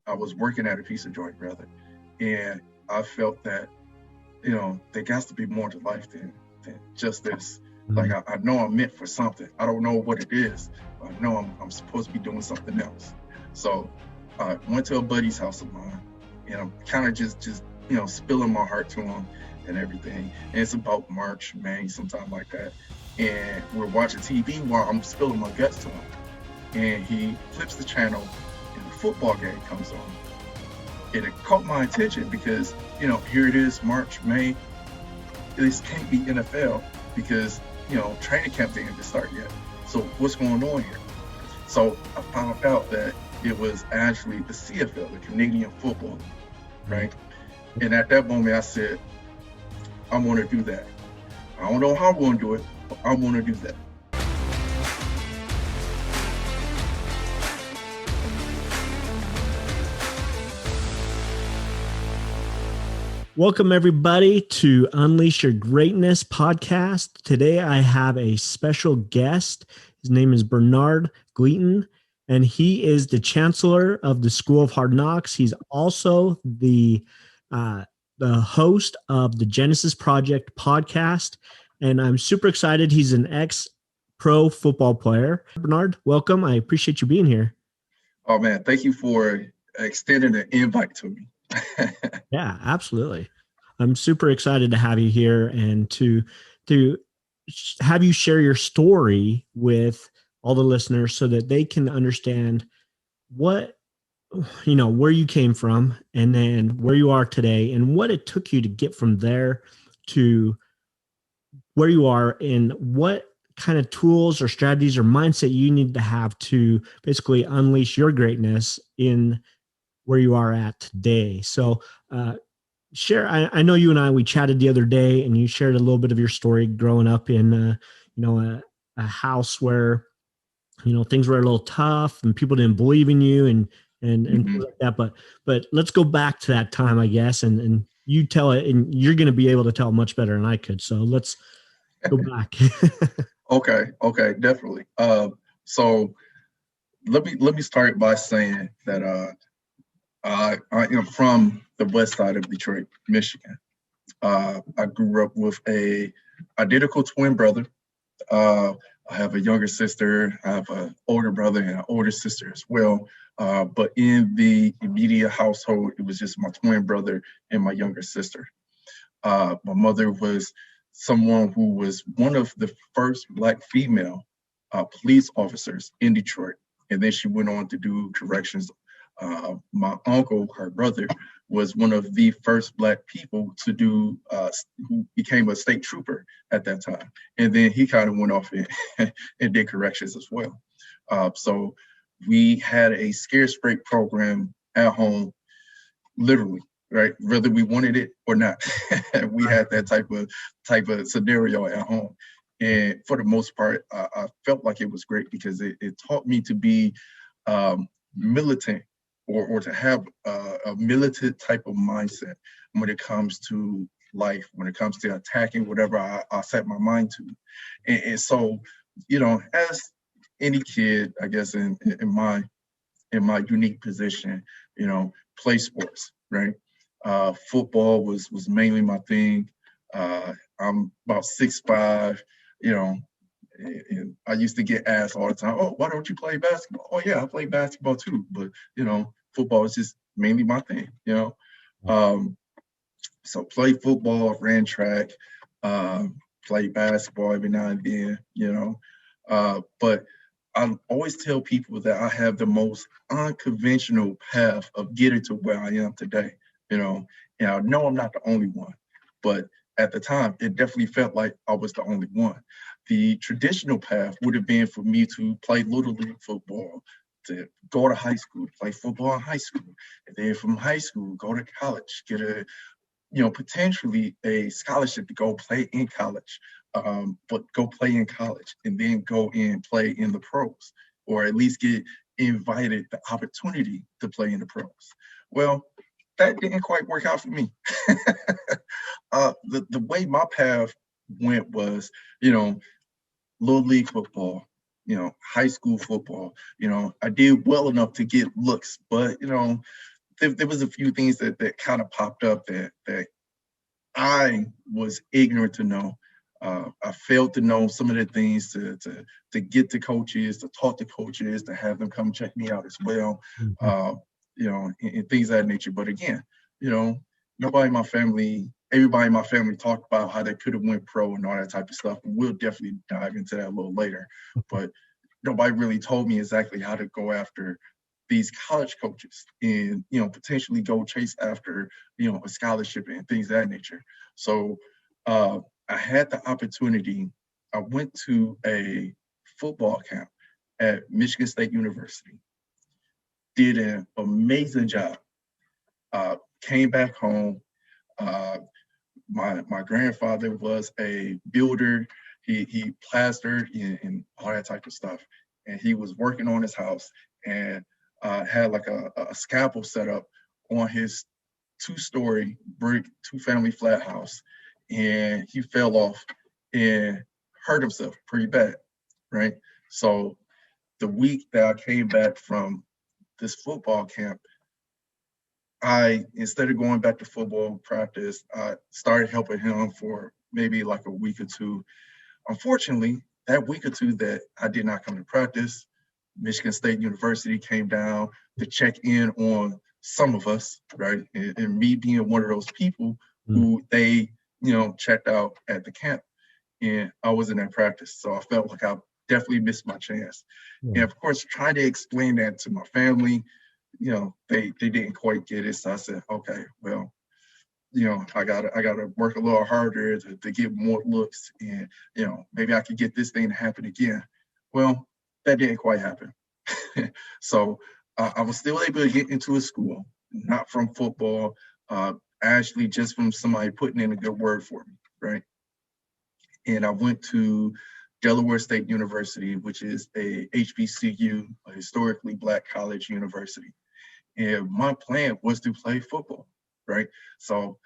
I was working at a pizza joint rather, and I felt that, there has to be more to life than just this. Like Mhm. I know I'm meant for something. I don't know what it is, but I know I'm supposed to be doing something else. So I went to a buddy's house of mine, and I'm kind of just spilling my heart to him and everything. And it's about March, May, sometime like that. And we're watching TV while I'm spilling my guts to him. And he flips the channel, and a football game comes on. And it caught my attention because, here it is, March, May. This can't be NFL because, training camp didn't even start yet. So what's going on here? So I found out that it was actually the CFL, the Canadian Football, right? And at that moment, I said, I want to do that. I don't know how I'm going to do it, but I want to do that. Welcome, everybody, to Unleash Your Greatness podcast. Today, I have a special guest. His name is Bernard Gleton, and he is the chancellor of the School of Hard Knocks. He's also the host of the Genesis Project podcast, and I'm super excited. He's an ex-pro football player. Bernard, welcome. I appreciate you being here. Oh, man, thank you for extending the invite to me. Yeah, absolutely. I'm super excited to have you here and to have you share your story with all the listeners so that they can understand where you came from and then where you are today and what it took you to get from there to where you are and what kind of tools or strategies or mindset you need to have to basically unleash your greatness in where you are at today. So, share. I know you and we chatted the other day, and you shared a little bit of your story growing up in, a house where, things were a little tough and people didn't believe in you and things like that. But let's go back to that time, I guess, and you tell it, and you're going to be able to tell it much better than I could. So let's go back. Okay, definitely. So let me start by saying that I am from the west side of Detroit, Michigan. I grew up with a identical twin brother. I have a younger sister. I have an older brother and an older sister as well. But in the immediate household, it was just my twin brother and my younger sister. My mother was someone who was one of the first Black female police officers in Detroit. And then she went on to do corrections. My uncle, her brother, was one of the first Black people to do, who became a state trooper at that time. And then he kind of went off and did corrections as well. So we had a scare spray program at home, literally, right? Whether we wanted it or not. We had that type of scenario at home. And for the most part, I felt like it was great because it taught me to be militant or to have a militant type of mindset when it comes to life, when it comes to attacking whatever I set my mind to. And so, as any kid, I guess in my unique position, play sports, right? Football was mainly my thing. I'm about 6'5", and I used to get asked all the time, "Oh, why don't you play basketball?" "Oh yeah, I play basketball too, but football is just mainly my thing." So play football, ran track, play basketball every now and then, but I always tell people that I have the most unconventional path of getting to where I am today, and I know I'm not the only one, but at the time, it definitely felt like I was the only one. The traditional path would have been for me to play Little League football, to go to high school, play football in high school, and then from high school, go to college, get potentially a scholarship to go play in college, but go play in college and then go and play in the pros, or at least get invited the opportunity to play in the pros. Well, that didn't quite work out for me. The way my path went was, little league football, high school football. I did well enough to get looks, but there was a few things that kind of popped up that I was ignorant to know. I failed to know some of the things to get to coaches, to talk to coaches, to have them come check me out as well, Mhm. and things of that nature. But again, nobody in my family, everybody in my family talked about how they could have went pro and all that type of stuff. And we'll definitely dive into that a little later. But nobody really told me exactly how to go after these college coaches and potentially go chase after a scholarship and things of that nature. So I had the opportunity. I went to a football camp at Michigan State University, did an amazing job, came back home. uh, my grandfather was a builder. He plastered and all that type of stuff, and he was working on his house and had like a scaffold set up on his 2-story brick 2-family flat house, and he fell off and hurt himself pretty bad, right? So the week that I came back from this football camp, instead of going back to football practice, I started helping him for maybe like a week or two. Unfortunately, that week or two that I did not come to practice, Michigan State University came down to check in on some of us, right? And me being one of those people Mm. who they, checked out at the camp, and I wasn't at practice. So I felt like I definitely missed my chance. And Yeah. of course, trying to explain that to my family, they didn't quite get it. So I said, okay, well, I gotta work a little harder to get more looks, and maybe I could get this thing to happen again. Well, that didn't quite happen. So I was still able to get into a school, not from football, actually just from somebody putting in a good word for me, right? And I went to Delaware State University, which is a HBCU, a historically Black college university. And my plan was to play football, right? So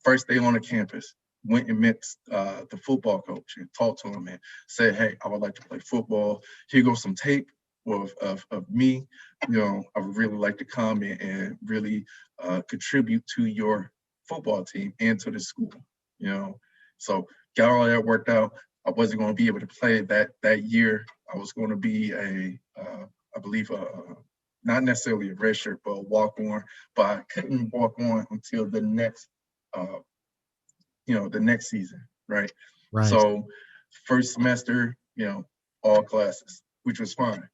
first day on the campus, went and met the football coach and talked to him and said, hey, I would like to play football. Here goes some tape of me. I would really like to come and really contribute to your football team and to the school, you know. So got all that worked out. I wasn't going to be able to play that year. I was going to be I believe, not necessarily a red shirt, but a walk on. But I couldn't walk on until uh, the next season, right? Right. So first semester, all classes, which was fine.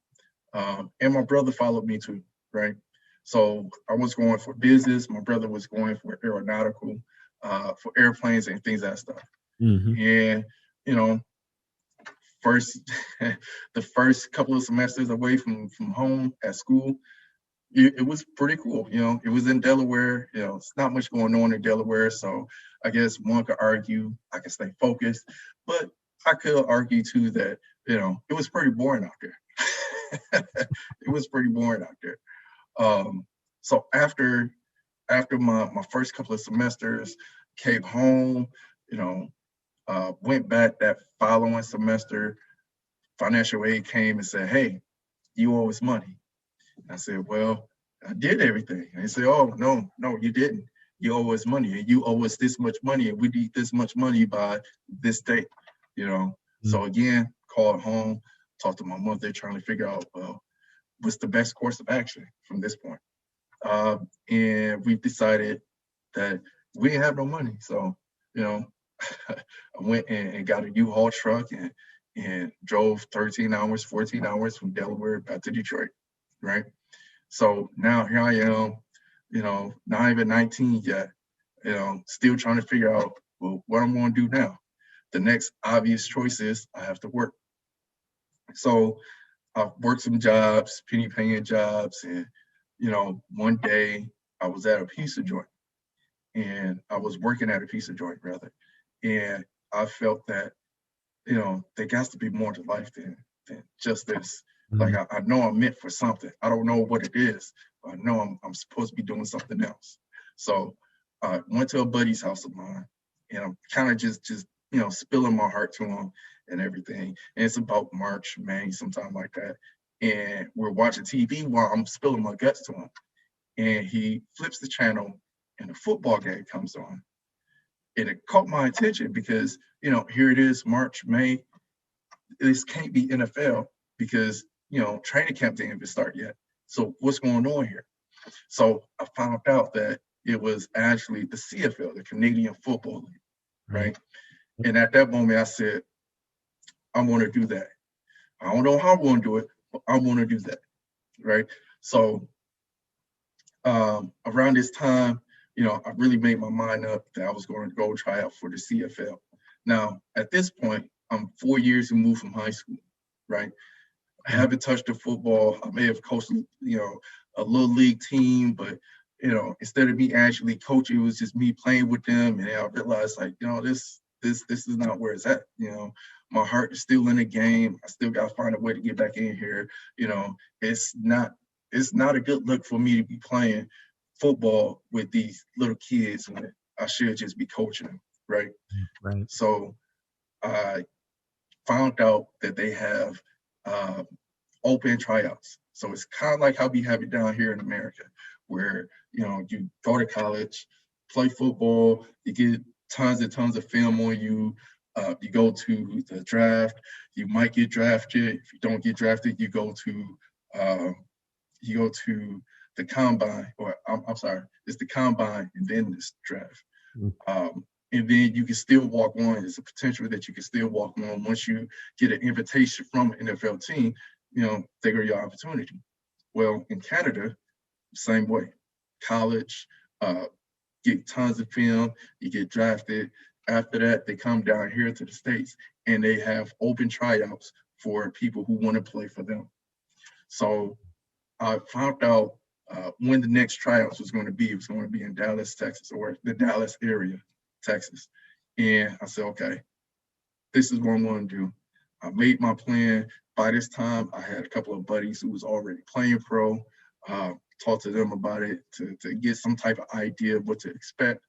And my brother followed me too, right? So I was going for business. My brother was going for aeronautical, for airplanes and things like that stuff. Hmm. And you know, first the first couple of semesters away from home at school, it was pretty cool. It was in Delaware. It's not much going on in Delaware, so I guess one could argue I could stay focused, but I could argue too that it was pretty boring out there. It was pretty boring out there. So after my first couple of semesters, came home, you know, went back that following semester. Financial aid came and said, "Hey, you owe us money." I said, "Well, I did everything." And they said, "Oh, no, you didn't. You owe us money, and you owe us this much money, and we need this much money by this date." So again, called home, talked to my mother, trying to figure out, well, what's the best course of action from this point. And we decided that we didn't have no money. So, you know, I went and got a U-Haul truck and drove 13 hours, 14 hours from Delaware back to Detroit, right? So now here I am, not even 19 yet, still trying to figure out, well, what I'm going to do now. The next obvious choice is I have to work. So I worked some jobs, penny paying jobs, and one day I was at a pizza joint, and I was working at a pizza joint rather, and I felt that there has to be more to life than just this. Like I know I'm meant for something. I don't know what it is, but I know I'm supposed to be doing something else. So I went to a buddy's house of mine, and I'm kind of just spilling my heart to him and everything. And it's about March, May, sometime like that. And we're watching TV while I'm spilling my guts to him. and he flips the channel and a football game comes on. And it caught my attention because, here it is, March, May. This can't be NFL because, training camp didn't even start yet. So what's going on here? So I found out that it was actually the CFL, the Canadian Football League, right? And at that moment, I said, I want to do that. I don't know how I'm going to do it, but I want to do that, right? So around this time, I really made my mind up that I was going to go try out for the CFL. Now, at this point, I'm 4 years removed from high school, right? I haven't touched the football. I may have coached, a little league team, but, instead of me actually coaching, it was just me playing with them. And I realized, like, this is not where it's at. My heart is still in the game. I still got to find a way to get back in here. It's not a good look for me to be playing football with these little kids when I should just be coaching them, right? Right. So I found out that they have open tryouts. So it's kind of like how we have it down here in America, where you go to college, play football, you get tons and tons of film on you. You go to the draft, you might get drafted. If you don't get drafted, you go to the combine, or I'm sorry, it's the combine and then this draft. And then you can still walk on. There's a potential that you can still walk on once you get an invitation from an NFL team, they go your opportunity. Well, in Canada, same way. College, get tons of film, you get drafted. After that, they come down here to the States and they have open tryouts for people who want to play for them. So I found out when the next tryouts was going to be. It was going to be in Dallas, Texas, or the Dallas area, Texas. And I said, okay, this is what I'm going to do. I made my plan. By this time, I had a couple of buddies who was already playing pro, talked to them about it to get some type of idea of what to expect.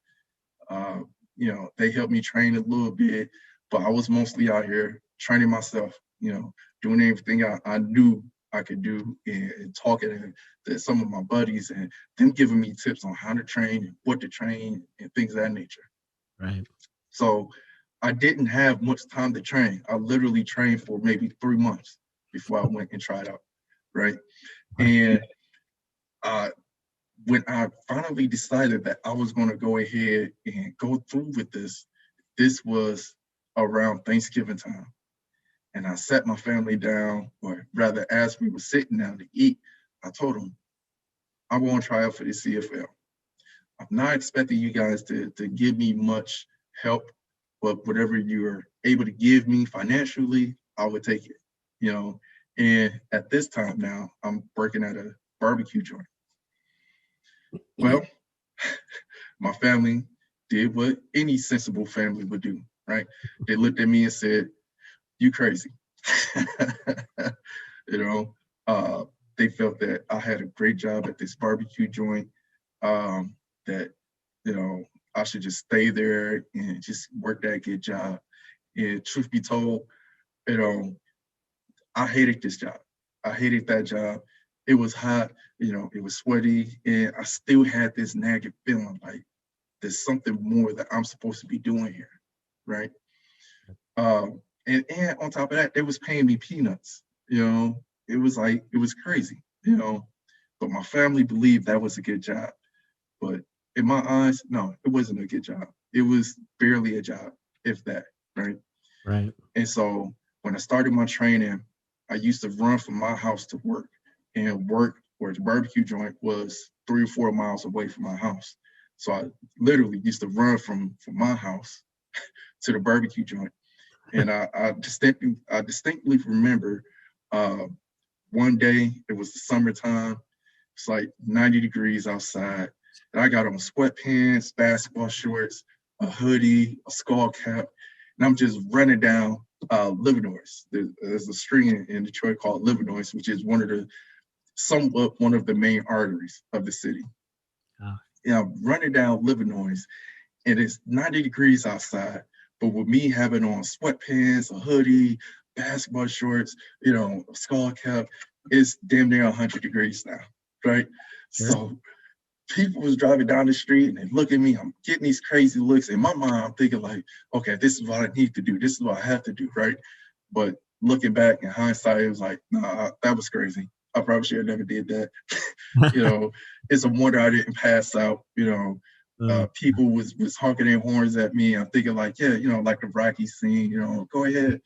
They helped me train a little bit, but I was mostly out here training myself, doing everything I knew I could do, and talking to some of my buddies and them giving me tips on how to train and what to train and things of that nature. Right. So I didn't have much time to train. I literally trained for maybe 3 months before I went and tried out, right? And when I finally decided that I was going to go ahead and go through with this was around Thanksgiving time. And I sat my family down, or rather, as we were sitting down to eat, I told them, I want to try out for the CFL. I'm not expecting you guys to give me much help, but whatever you're able to give me financially, I would take it, And at this time now, I'm working at a barbecue joint. Well, my family did what any sensible family would do, right? They looked at me and said, you crazy. They felt that I had a great job at this barbecue joint, that, I should just stay there and just work that good job. And truth be told, I hated this job. I hated that job. It was hot, it was sweaty, and I still had this nagging feeling like there's something more that I'm supposed to be doing here, right? And on top of that, they was paying me peanuts, It was crazy, But my family believed that was a good job. But in my eyes, no, it wasn't a good job. It was barely a job, if that, right? Right. And so when I started my training, I used to run from my house to work, and work, or the barbecue joint, was 3 or 4 miles away from my house. So I literally used to run from my house to the barbecue joint. And I distinctly remember one day, it was the summertime, it's like 90 degrees outside, and I got on sweatpants, basketball shorts, a hoodie, a skull cap, and I'm just running down Livernois. There's a street in Detroit called Livernois, which is one of the main arteries of the city. And I'm running down Livernois, and it's 90 degrees outside. But with me having on sweatpants, a hoodie, basketball shorts, a skull cap, it's damn near 100 degrees now, right? Sure. So people was driving down the street and they look at me. I'm getting these crazy looks. In my mind, I'm thinking like, okay, this is what I need to do. This is what I have to do, right? But looking back in hindsight, it was like, nah, that was crazy. I probably should have never did that. It's a wonder I didn't pass out. People was honking their horns at me. I'm thinking like, yeah, like the Rocky scene, go ahead.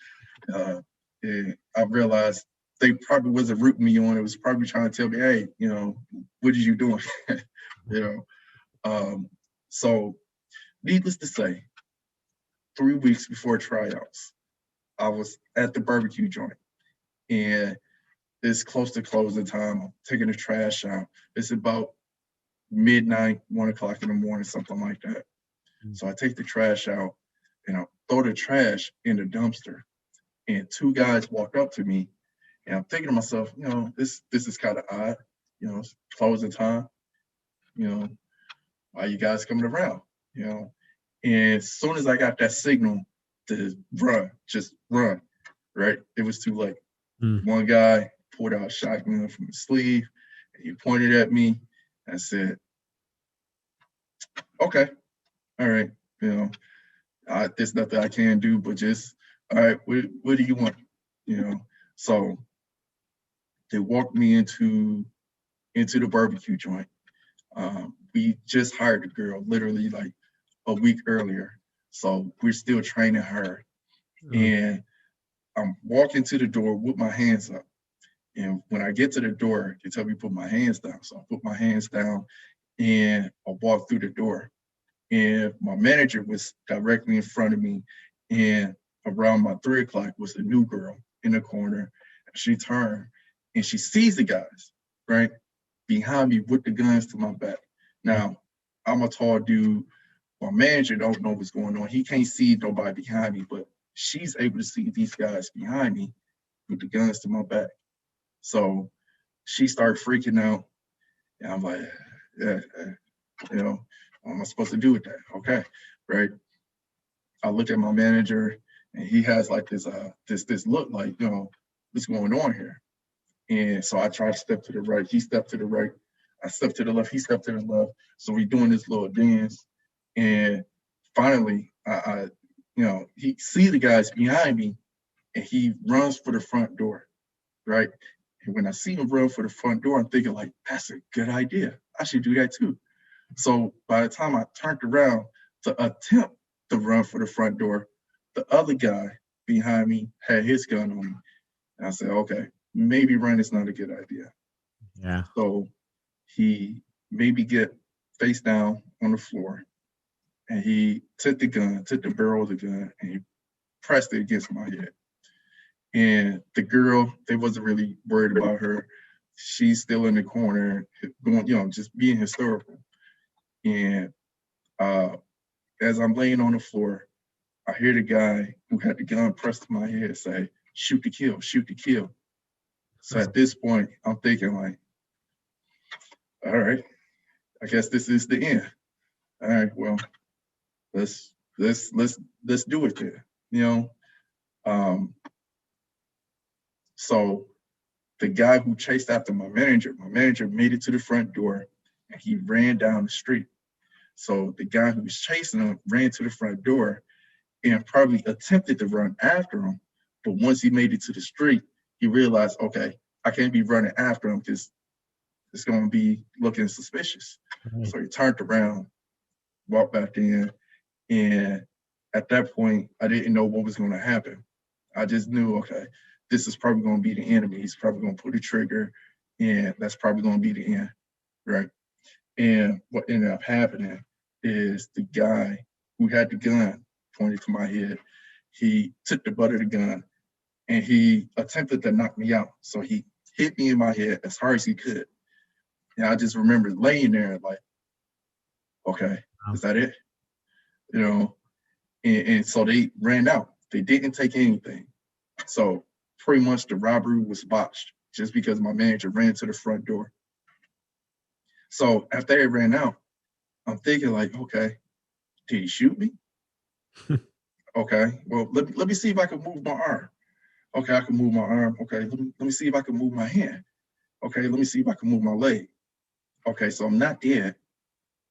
And I realized they probably wasn't rooting me on. It was probably trying to tell me, hey, what are you doing? So needless to say, 3 weeks before tryouts, I was at the barbecue joint, and it's close to closing time. I'm taking the trash out. It's about midnight, 1:00 in the morning, something like that. So I take the trash out and I throw the trash in the dumpster. And 2 guys walk up to me, and I'm thinking to myself, this is kind of odd. It's closing time. Why you guys coming around? And as soon as I got that signal to run, just run, right? It was too late. One guy pulled out a shotgun from his sleeve, and he pointed at me and said, okay, all right, there's nothing I can do, but just, all right, what do you want? So they walked me into the barbecue joint. We just hired a girl literally like a week earlier. So we're still training her. And I'm walking to the door with my hands up. And when I get to the door, they tell me to put my hands down. So I put my hands down and I walk through the door. And my manager was directly in front of me. And around my 3:00 was a new girl in the corner. She turned and she sees the guys, right, behind me with the guns to my back. Now, I'm a tall dude. My manager don't know what's going on. He can't see nobody behind me, but she's able to see these guys behind me with the guns to my back. So she started freaking out. And I'm like, yeah, what am I supposed to do with that? Okay, right. I look at my manager and he has like this look like, what's going on here? And so I try to step to the right. He stepped to the right. I stepped to the left. He stepped to the left. So we're doing this little dance. And finally, he see the guys behind me and he runs for the front door, right? And when I see him run for the front door, I'm thinking like, that's a good idea. I should do that too. So by the time I turned around to attempt to run for the front door, the other guy behind me had his gun on me. And I said, okay, maybe run is not a good idea. Yeah. So he made me get face down on the floor. And he took the barrel of the gun, and he pressed it against my head. And the girl, they wasn't really worried about her. She's still in the corner, going, just being hysterical. And as I'm laying on the floor, I hear the guy who had the gun pressed to my head say, shoot to kill, shoot to kill. So at this point, I'm thinking like, all right, I guess this is the end. All right, well, let's do it then, So the guy who chased after my manager made it to the front door and he ran down the street. So the guy who was chasing him ran to the front door and probably attempted to run after him. But once he made it to the street, he realized, okay, I can't be running after him because it's going to be looking suspicious. Right. So he turned around, walked back in, and at that point, I didn't know what was going to happen. I just knew, okay, this is probably going to be the enemy. He's probably going to pull the trigger, and that's probably going to be the end, right? And what ended up happening is the guy who had the gun pointed to my head, he took the butt of the gun, and he attempted to knock me out. So he hit me in my head as hard as he could. And I just remember laying there like, okay, is that it? And so they ran out. They didn't take anything. So pretty much the robbery was botched just because my manager ran to the front door. So after they ran out, I'm thinking like, okay, did he shoot me? Okay, well, let me see if I can move my arm. Okay, I can move my arm. Okay, let me see if I can move my hand. Okay, let me see if I can move my leg. Okay, so I'm not dead.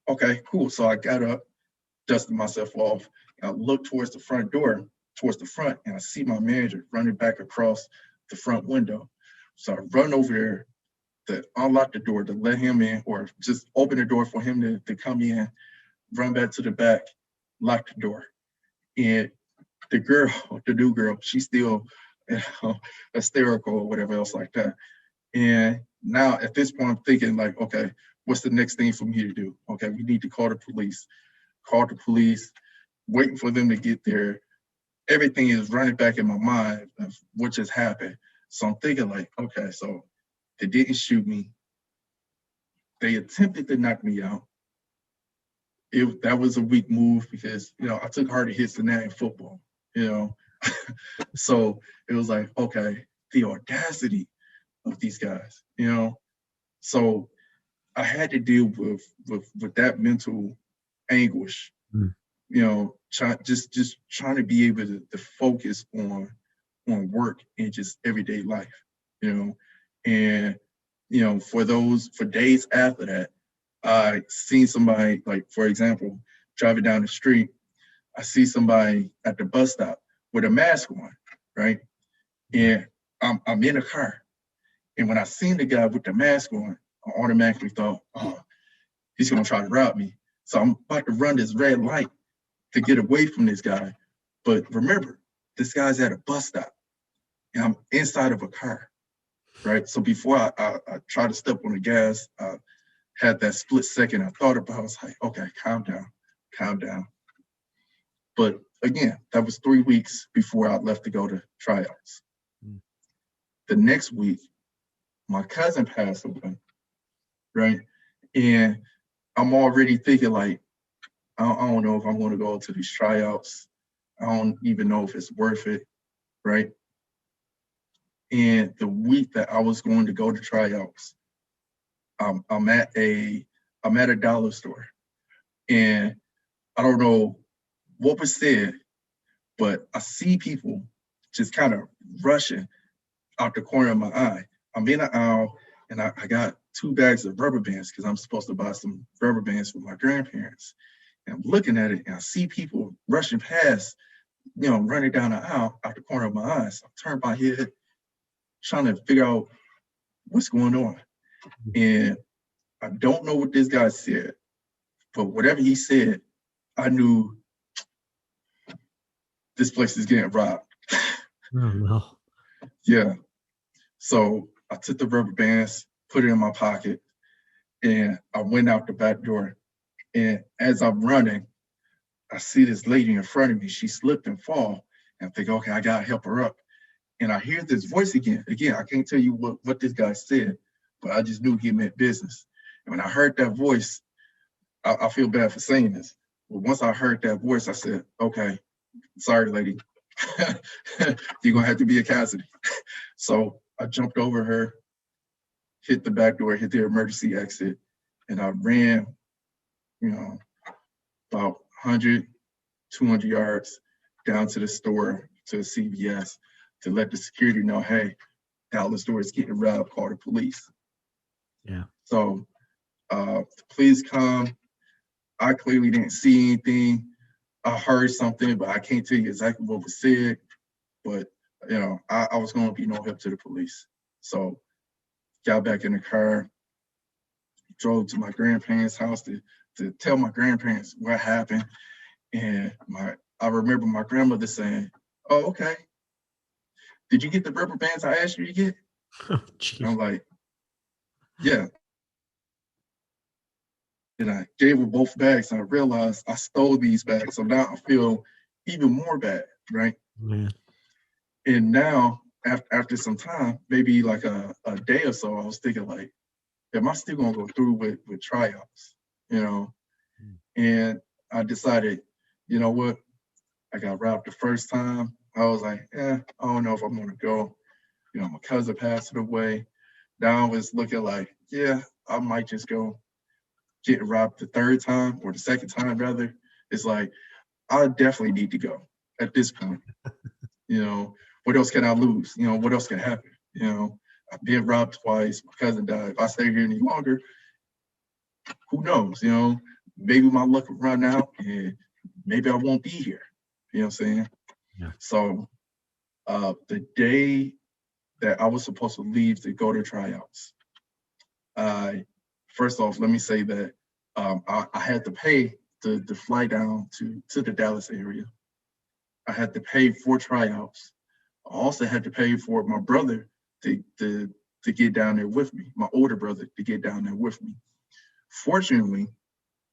okay, cool. So I got up, dusted myself off. I looked towards the front door, towards the front, and I see my manager running back across the front window. So I run over there to unlock the door to let him in, or just open the door for him to come in, run back to the back, lock the door. And the girl, the new girl, she's still hysterical or whatever else like that. And now at this point, I'm thinking like, okay, what's the next thing for me to do? Okay, we need to call the police. Call the police, waiting for them to get there. Everything is running back in my mind of what just happened. So I'm thinking like, okay, so they didn't shoot me. They attempted to knock me out. That was a weak move because, I took harder hits than that in football, So it was like, okay, the audacity of these guys, So I had to deal with that mental anguish, just trying to be able to focus on work and just everyday life, and for days after that, I seen somebody, like, for example, driving down the street, I see somebody at the bus stop with a mask on, right? And I'm in a car. And when I seen the guy with the mask on, I automatically thought, oh, he's gonna try to rob me. So I'm about to run this red light to get away from this guy. But remember, this guy's at a bus stop and I'm inside of a car, right? So before I try to step on the gas, I had that split second. I thought about it. I was like, okay, calm down. But again, that was 3 weeks before I left to go to tryouts. The next week, my cousin passed away, right? And I'm already thinking like, I don't know if I'm going to go to these tryouts. I don't even know if it's worth it, right? And the week that I was going to go to tryouts, I'm at a dollar store, and I don't know what was said, but I see people just kind of rushing out the corner of my eye. I'm in an aisle, and I got 2 bags of rubber bands because I'm supposed to buy some rubber bands for my grandparents. And I'm looking at it, and I see people rushing past, running down the aisle out the corner of my eye. So I turn my head, trying to figure out what's going on. And I don't know what this guy said, but whatever he said, I knew this place is getting robbed. Oh, no. Yeah. So I took the rubber bands, put it in my pocket, and I went out the back door. And as I'm running, I see this lady in front of me. She slipped and fall. And I think, okay, I got to help her up. And I hear this voice again. Again, I can't tell you what this guy said, but I just knew he meant business. And when I heard that voice, I feel bad for saying this, but once I heard that voice, I said, okay, sorry, lady. You're going to have to be a casualty. So I jumped over her, hit the back door, hit the emergency exit, and I ran, about 100, 200 yards down to the store, to the CVS, to let the security know, hey, Dallas store is getting robbed, call the police. Yeah. So the police come. I clearly didn't see anything. I heard something, but I can't tell you exactly what was said. But, I was going to be no help to the police. So got back in the car, drove to my grandparents' house to tell my grandparents what happened. And I remember my grandmother saying, oh, okay. Did you get the rubber bands I asked you to get? Oh, I'm like, yeah. And I gave her both bags, and I realized I stole these bags. So now I feel even more bad, right? Yeah. And now, after some time, maybe like a day or so, I was thinking like, am I still gonna go through with tryouts? And I decided, you know what? I got robbed the first time. I was like, I don't know if I'm gonna go. My cousin passed away. Now I was looking like, yeah, I might just go. Get robbed the third time, or the second time rather. It's like, I definitely need to go at this point. What else can I lose? What else can happen? I've been robbed twice. My cousin died. If I stay here any longer, who knows? maybe my luck will run out and maybe I won't be here. You know what I'm saying? Yeah. So the day that I was supposed to leave to go to tryouts, first off, let me say that I had to pay to fly down to the Dallas area. I had to pay for tryouts. I also had to pay for my brother to get down there with me, my older brother to get down there with me. Fortunately,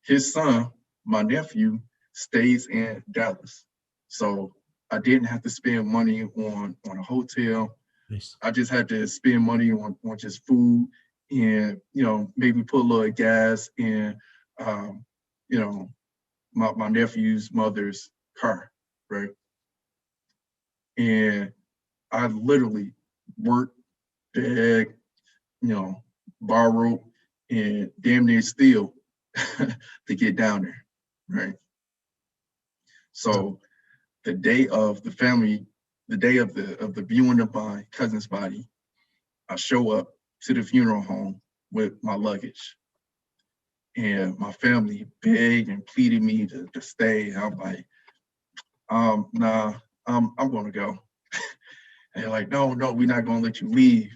his son, my nephew, stays in Dallas. So I didn't have to spend money on a hotel. Nice. I just had to spend money on just food and, maybe put a little gas in, you know, my nephew's mother's car, right? And I literally worked, beg, borrowed, and damn near steal to get down there, right? So the day of the viewing of my cousin's body, I show up to the funeral home with my luggage. And my family begged and pleaded me to stay. And I'm like, nah, I'm gonna go. And they're like, no, we're not gonna let you leave.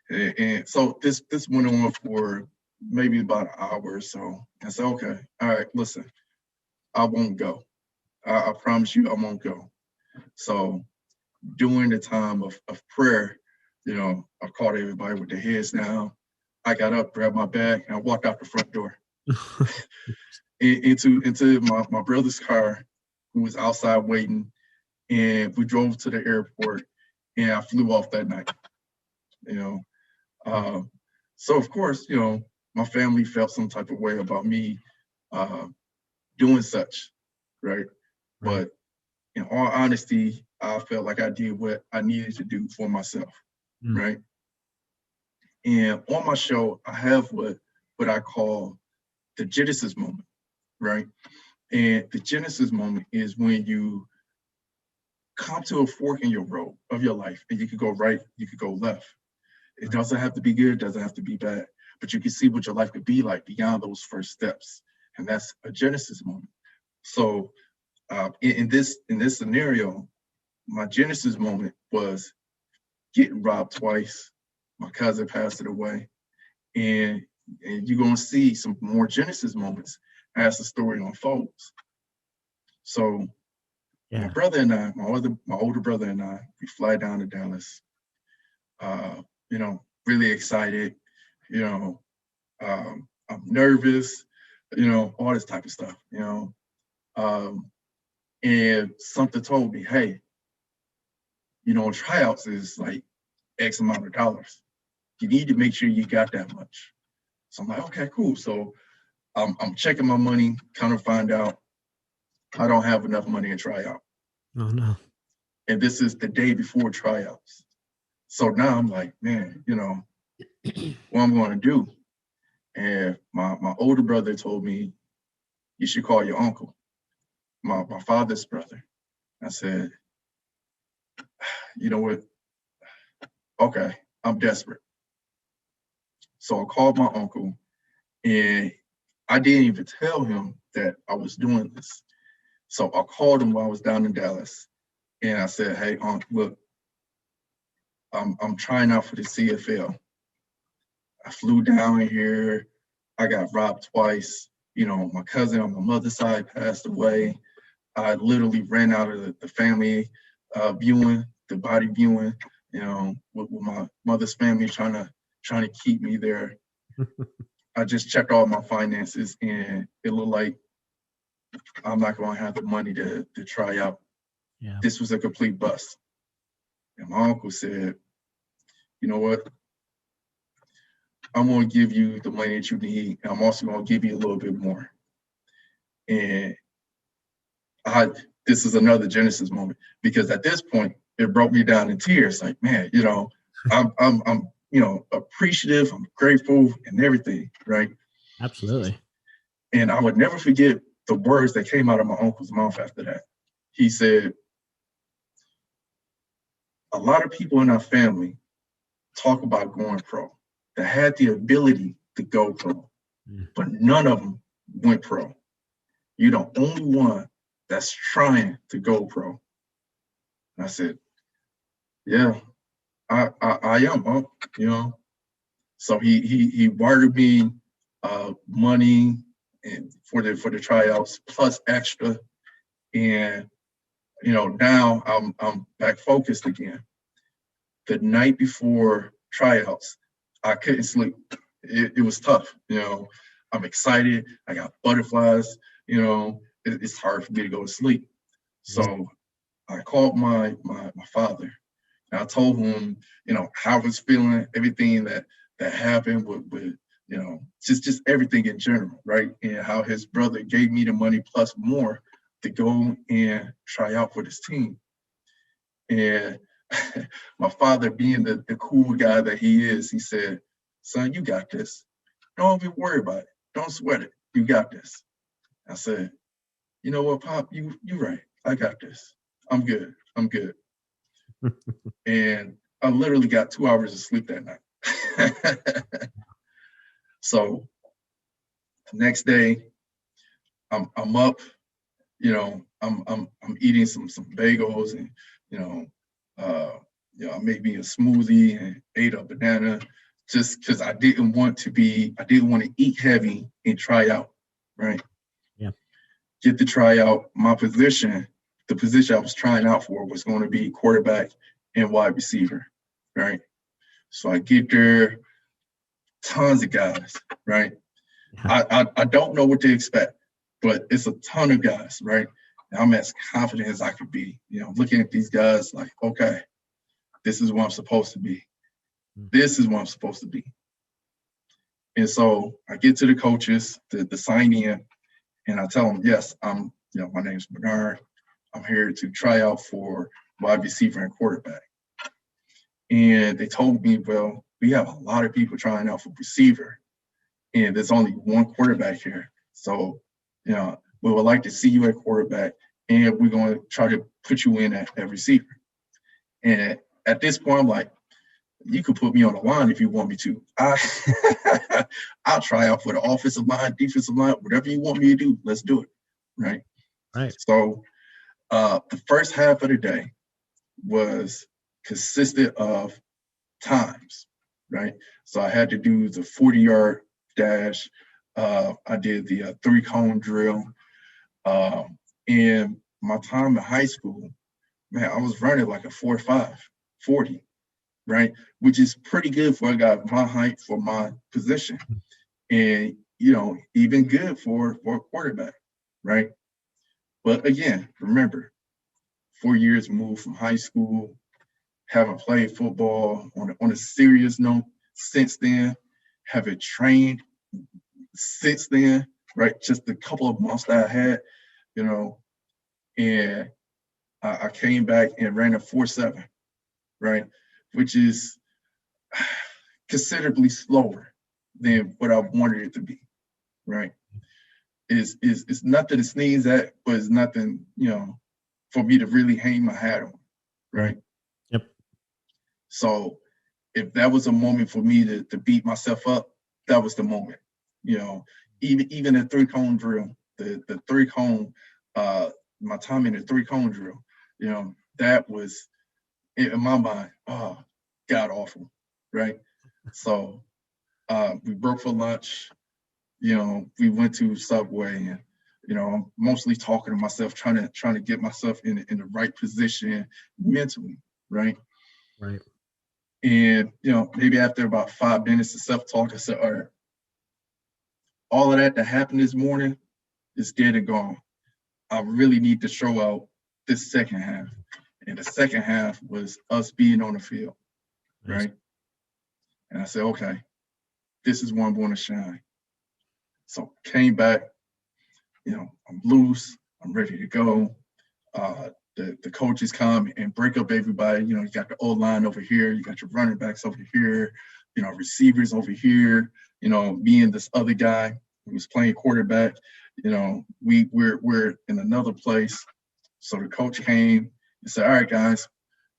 And so this went on for maybe about an hour or so. I said, okay, all right, listen, I won't go. I promise you I won't go. So during the time of prayer, I called everybody with their heads down. I got up, grabbed my bag, and I walked out the front door into my brother's car, who was outside waiting, and we drove to the airport, and I flew off that night. So of course, my family felt some type of way about me doing such, right? But in all honesty, I felt like I did what I needed to do for myself, right? And on my show, I have what I call the Genesis moment, right? And the Genesis moment is when you come to a fork in your road of your life, and you could go right, you could go left. It doesn't have to be good, it doesn't have to be bad, but you can see what your life could be like beyond those first steps. And that's a Genesis moment. So in this scenario, my Genesis moment was getting robbed twice. My cousin passed it away. And you're going to see some more Genesis moments as the story unfolds. So my brother and I, my older brother and I, we fly down to Dallas, really excited, I'm nervous, all this type of stuff, and something told me, hey, tryouts is like X amount of dollars. You need to make sure you got that much. So I'm like, okay, cool. So I'm checking my money, kind of find out I don't have enough money to try out. Oh, no. And this is the day before tryouts. So now I'm like, man, what I'm going to do. And my older brother told me, you should call your uncle, my father's brother. I said, you know what? Okay, I'm desperate. So I called my uncle, and I didn't even tell him that I was doing this. So I called him while I was down in Dallas, and I said, hey, Unc, look, I'm trying out for the CFL. I flew down here. I got robbed twice. My cousin on my mother's side passed away. I literally ran out of the family viewing, the body viewing, with my mother's family trying to keep me there. I just checked all my finances, and it looked like I'm not going to have the money to try out. Yeah. This was a complete bust. And my uncle said, you know what? I'm going to give you the money that you need, and I'm also going to give you a little bit more. And this is another Genesis moment, because at this point, it broke me down in tears. Like, man, I'm appreciative, I'm grateful and everything, right? Absolutely. And I would never forget the words that came out of my uncle's mouth after that. He said, a lot of people in our family talk about going pro, that had the ability to go pro, but none of them went pro. You're the only one that's trying to go pro. And I said, yeah, I am, huh? You know. So he wired me money and for the tryouts plus extra, and now I'm back focused again. The night before tryouts, I couldn't sleep. It was tough. I'm excited. I got butterflies. It's hard for me to go to sleep. So I called my father, and I told him, how I was feeling, everything that happened with just everything in general, right? And how his brother gave me the money plus more to go and try out for this team. And my father, being the cool guy that he is, he said, son, you got this. Don't even worry about it. Don't sweat it. You got this. I said, you know what, Pop, you right. I got this. I'm good. And I literally got 2 hours of sleep that night. So the next day, I'm up, I'm eating some bagels, and I made me a smoothie and ate a banana, just because I didn't want to eat heavy and try out, right? Yeah. Get the tryout. The position I was trying out for was going to be quarterback and wide receiver, right? So I get there, tons of guys, right? I don't know what to expect, but it's a ton of guys, right? And I'm as confident as I could be. Looking at these guys like, okay, this is what I'm supposed to be. This is what I'm supposed to be. And so I get to the coaches, the sign in, and I tell them, yes, my name's Bernard. I'm here to try out for wide receiver and quarterback. And they told me, well, we have a lot of people trying out for receiver, and there's only one quarterback here. So, we would like to see you at quarterback, and we're going to try to put you in at receiver. And at this point, I'm like, you could put me on the line if you want me to. I'll try out for the offensive line, defensive line, whatever you want me to do, let's do it, right? Right. So the first half of the day consisted of times, right? So I had to do the 40-yard dash. I did the 3-cone drill. And my time in high school, man, I was running like a 4.5, 40, right? Which is pretty good for a guy my height, for my position. And, even good for a quarterback, right? But again, remember, 4 years removed from high school, haven't played football on a serious note since then, haven't trained since then, right? Just a couple of months that I had, and I came back and ran a 4.7, right? Which is considerably slower than what I wanted it to be, right? It's nothing to sneeze at, but it's nothing, for me to really hang my hat on, right? Yep. So if that was a moment for me to beat myself up, that was the moment. Even the 3-cone drill, the 3-cone, my time in the 3-cone drill, that was, in my mind, god awful, right? So we broke for lunch. We went to Subway, and I'm mostly talking to myself, trying to get myself in the right position mentally, right? Right. And maybe after about 5 minutes of self-talk, I said, all right, all of that happened this morning is dead and gone. I really need to show out this second half. And the second half was us being on the field, right? And I said, okay, this is where I'm going to shine. So came back, I'm loose, I'm ready to go. The coaches come and break up everybody. You got the O-line over here, you got your running backs over here, receivers over here, me and this other guy who was playing quarterback, we're in another place. So the coach came and said, all right, guys,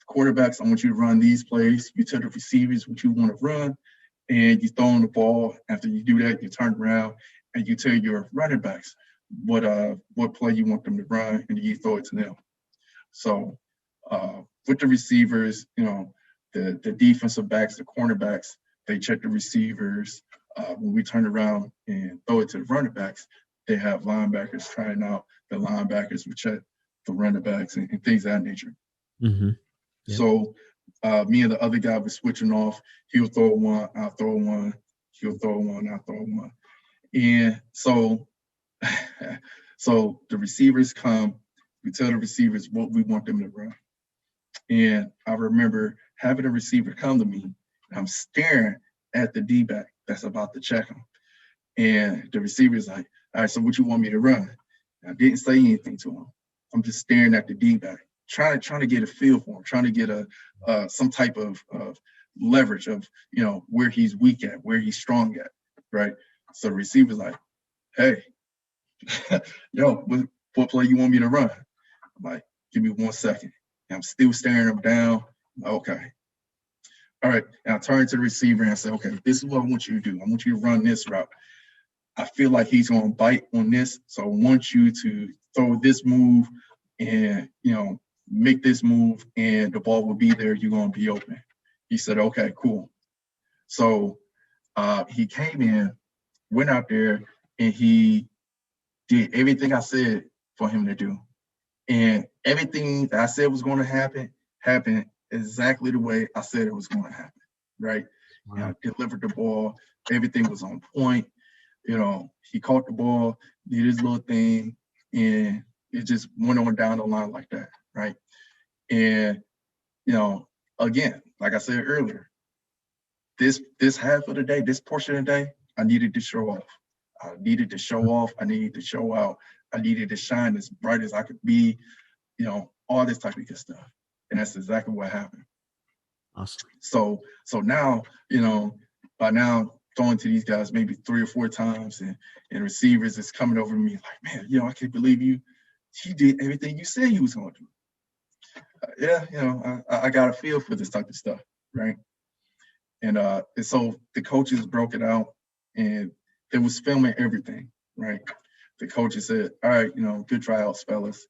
quarterbacks, I want you to run these plays. You tell the receivers what you want to run, and you throw in the ball. After you do that, you turn around and you tell your running backs what play you want them to run, and you throw it to them. So with the receivers, the defensive backs, the cornerbacks, they check the receivers. When we turn around and throw it to the running backs, they have linebackers trying out. The linebackers will check the running backs and things of that nature. Mm-hmm. Yep. So me and the other guy were switching off. He'll throw one, I'll throw one. He'll throw one, I'll throw one. And so, so the receivers come. We tell the receivers what we want them to run. And I remember having a receiver come to me, and I'm staring at the D-back that's about to check him. And the receiver's like, all right, so what you want me to run? And I didn't say anything to him. I'm just staring at the D-back, trying to get a feel for him, trying to get some type of leverage of, where he's weak at, where he's strong at, right? So the receiver's like, hey, what play you want me to run? I'm like, give me 1 second. And I'm still staring him down. Okay. All right. And I turn to the receiver and I say, okay, this is what I want you to do. I want you to run this route. I feel like he's going to bite on this. So I want you to throw this move and, make this move, and the ball will be there. You're going to be open. He said, okay, cool. So he came in, went out there, and he did everything I said for him to do. And everything that I said was going to happen happened exactly the way I said it was going to happen, right? Wow. I delivered the ball. Everything was on point. He caught the ball, did his little thing, and it just went on down the line like that, right? And, again, like I said earlier, this half of the day, this portion of the day, I needed to show off. I needed to show off. I needed to show out. I needed to shine as bright as I could be, all this type of good stuff. And that's exactly what happened. Awesome. So now, by now throwing to these guys maybe 3 or 4 times, and receivers is coming over to me like, man, I can't believe you did everything you said you was going to do. I got a feel for this type of stuff, right? And so the coaches broke it out, and they was filming everything, right? The coaches said, all right, good tryouts, fellas.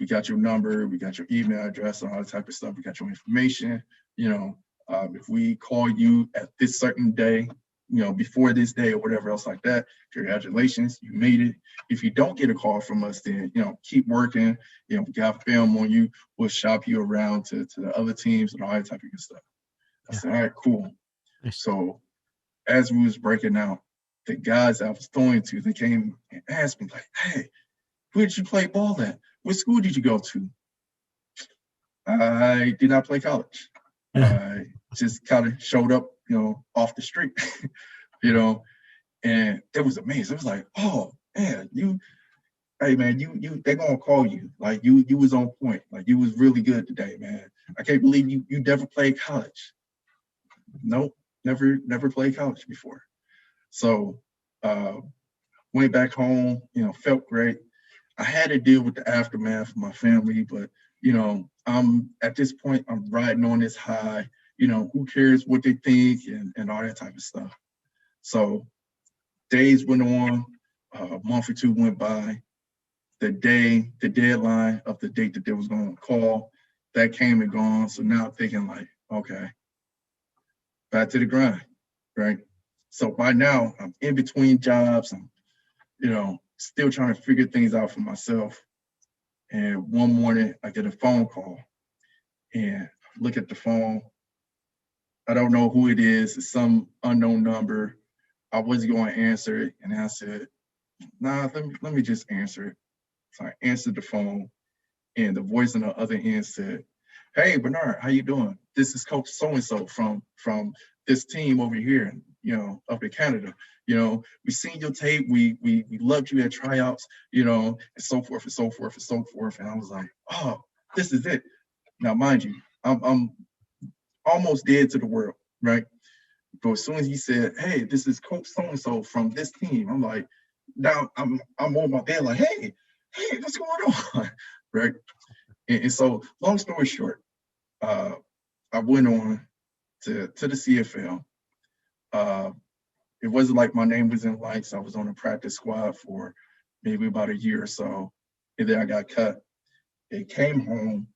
We got your number, we got your email address, and all that type of stuff. We got your information. If we call you at this certain day, before this day or whatever else like that, congratulations, you made it. If you don't get a call from us, then, keep working. We got film on you. We'll shop you around to the other teams and all that type of good stuff. I said, all right, cool. So as we was breaking out, the guys I was throwing to, they came and asked me like, hey, where did you play ball at? What school did you go to? I did not play college. I just kind of showed up, off the street, and it was amazing. It was like, oh man, they're gonna call you. Like you was on point. Like you was really good today, man. I can't believe you never played college. Nope, never played college before. So went back home, felt great. I had to deal with the aftermath of my family, but I'm at this point, I'm riding on this high. Who cares what they think and all that type of stuff. So days went on, a month or 2 went by. The deadline of the date that they was going to call, that came and gone. So now I'm thinking like, okay, back to the grind, right? So by now I'm in between jobs. I'm, still trying to figure things out for myself. And one morning I get a phone call, and look at the phone. I don't know who it is. It's some unknown number. I wasn't going to answer it. And I said, nah, let me just answer it. So I answered the phone, and the voice on the other end said, hey, Bernard, how you doing? This is Coach so-and-so from this team over here, up in Canada. We seen your tape. We loved you at tryouts, and so forth and so forth and so forth. And I was like, oh, this is it. Now, mind you, I'm almost dead to the world, right? But as soon as he said, hey, this is Coach so-and-so from this team, I'm like, now I'm on my bed like, hey, what's going on, right? And so, long story short, I went on to the CFL. It wasn't like my name was in lights. I was on a practice squad for maybe about a year or so, and then I got cut. And came home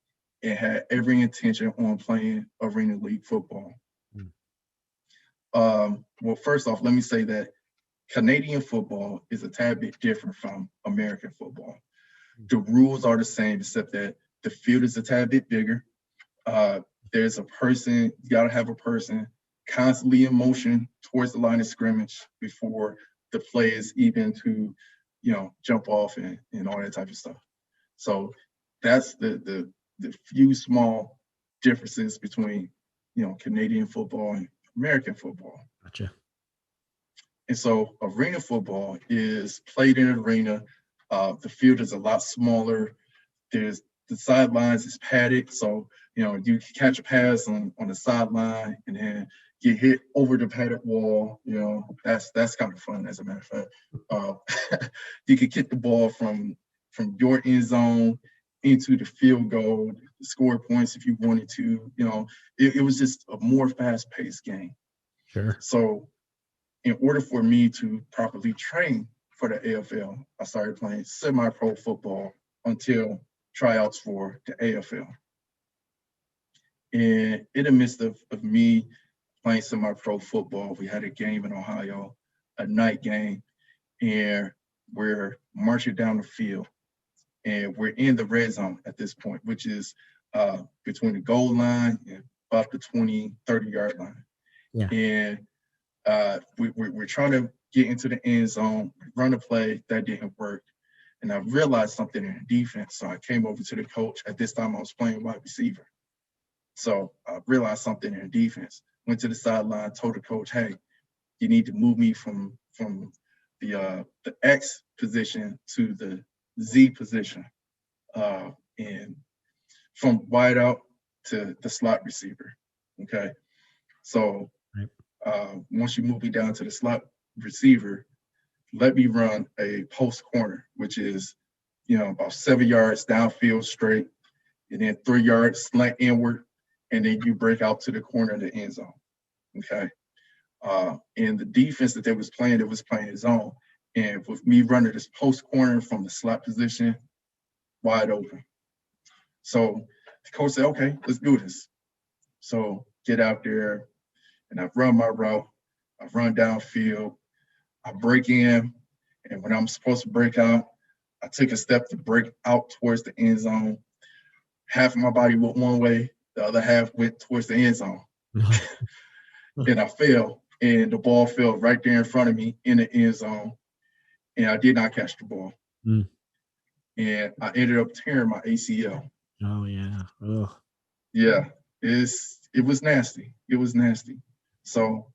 and had every intention on playing Arena League football. Mm. Well, first off, let me say that Canadian football is a tad bit different from American football. The rules are the same, except that the field is a tad bit bigger. There's a person, you got to have a person constantly in motion towards the line of scrimmage before the players even to, jump off and all that type of stuff. So that's the few small differences between, Canadian football and American football. Gotcha. And so arena football is played in an arena. The field is a lot smaller. The sidelines is padded, so you can catch a pass on the sideline and then get hit over the padded wall. That's kind of fun, as a matter of fact. You could kick the ball from your end zone into the field goal, score points if you wanted to. It was just a more fast-paced game. Sure. So in order for me to properly train for the AFL, I started playing semi-pro football until tryouts for the AFL. And in the midst of me playing semi-pro football, we had a game in Ohio, a night game, and we're marching down the field. And we're in the red zone at this point, which is between the goal line and about the 20, 30-yard line. Yeah. And we're trying to get into the end zone, run a play. That didn't work. And I realized something in the defense. So I came over to the coach. At this time, I was playing wide receiver. So I realized something in the defense. Went to the sideline, told the coach, hey, you need to move me from the X position to the Z position. And from wide out to the slot receiver. Okay. So once you move me down to the slot receiver, let me run a post corner, which is, about 7 yards downfield straight, and then 3 yards slant inward, and then you break out to the corner of the end zone. Okay. And the defense that they was playing, it was playing zone. And with me running this post corner from the slot position, wide open. So the coach said, okay, let's do this. So get out there, and I run my route. I run downfield. I break in, and when I'm supposed to break out, I take a step to break out towards the end zone. Half of my body went one way, the other half went towards the end zone. And I fell, and the ball fell right there in front of me in the end zone, and I did not catch the ball. Mm. And I ended up tearing my ACL. Oh, yeah. Ugh. Yeah, it was nasty. It was nasty. So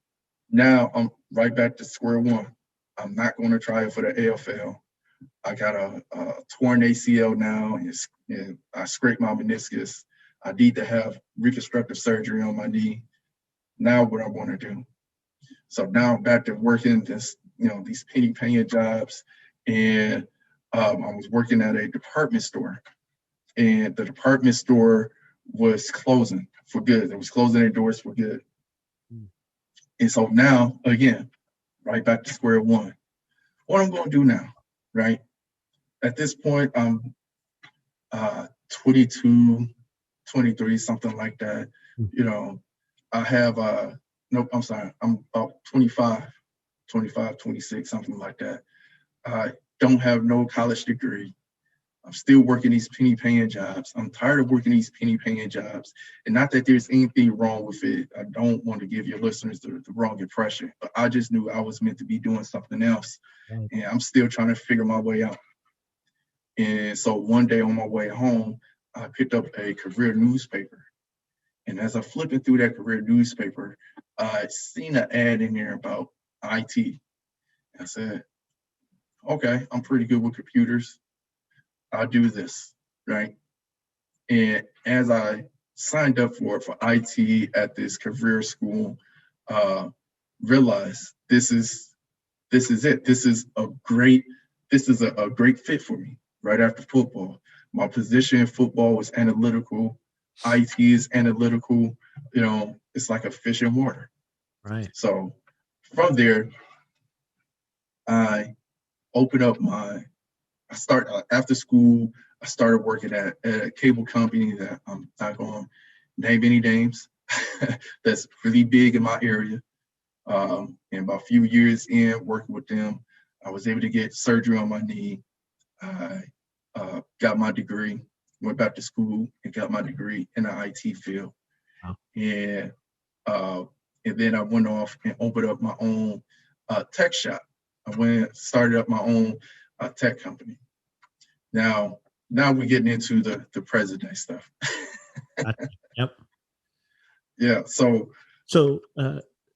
now I'm right back to square one. I'm not going to try it for the AFL. I got a torn ACL now, and I scraped my meniscus. I need to have reconstructive surgery on my knee. Now what I want to do. So now I'm back to working these penny paying jobs, and I was working at a department store, and the department store was closing for good. It was closing their doors for good. Mm. And so now, again, right back to square one. What I'm going to do now, right? At this point, I'm 22, 23, something like that. I have, I'm about 25, 26, something like that. I don't have no college degree. I'm still working these penny paying jobs. I'm tired of working these penny paying jobs. And not that there's anything wrong with it. I don't want to give your listeners the wrong impression, but I just knew I was meant to be doing something else. Right. And I'm still trying to figure my way out. And so one day on my way home, I picked up a career newspaper. And as I'm flipping through that career newspaper, I seen an ad in there about IT. I said, okay, I'm pretty good with computers. I'll do this, right? And as I signed up for IT at this career school, realized this is it. This is a great fit for me right after football. My position in football was analytical. IT is analytical. It's like a fish in water. Right. So from there, I opened up my I start after school. I started working at a cable company that I'm not going to name any names. That's really big in my area. And about a few years in working with them, I was able to get surgery on my knee. I got my degree, went back to school and got my degree in the IT field. Wow. And then I went off and opened up my own tech shop. Started up my own tech company. Now we're getting into the present day stuff. Yep. Yeah. So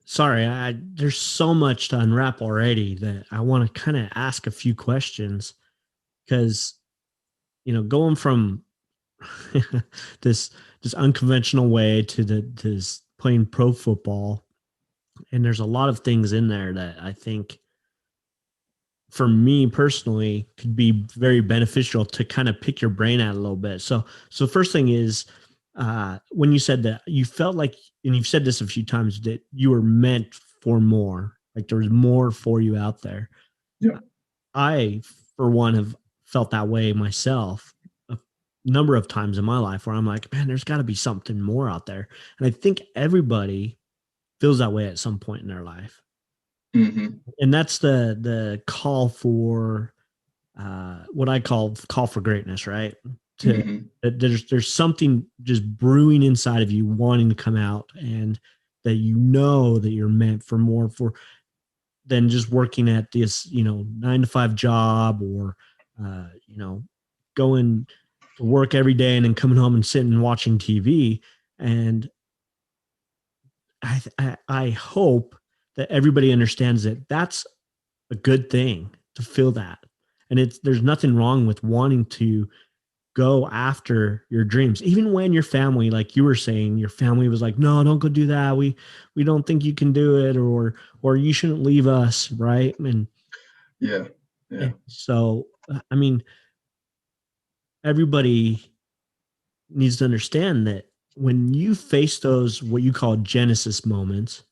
sorry, there's so much to unwrap already that I want to kind of ask a few questions, because, going from this unconventional way to this playing pro football, and there's a lot of things in there that I think, for me personally, could be very beneficial to kind of pick your brain out a little bit. So first thing is, when you said that you felt like, and you've said this a few times, that you were meant for more, like there was more for you out there. yeah. I, for one, have felt that way myself a number of times in my life, where I'm like, man, there's got to be something more out there. And I think everybody feels that way at some point in their life. Mm-hmm. And that's the call for what I call for greatness, right? That there's something just brewing inside of you, wanting to come out, and that that you're meant for more than just working at this 9-to-5 job, or going to work every day and then coming home and sitting and watching TV. And I hope that everybody understands that that's a good thing to feel that. And there's nothing wrong with wanting to go after your dreams, even when your family, like you were saying, your family was like, no, don't go do that. We don't think you can do it, or you shouldn't leave us. Right. And yeah. so, I mean, everybody needs to understand that when you face those, what you call Genesis moments,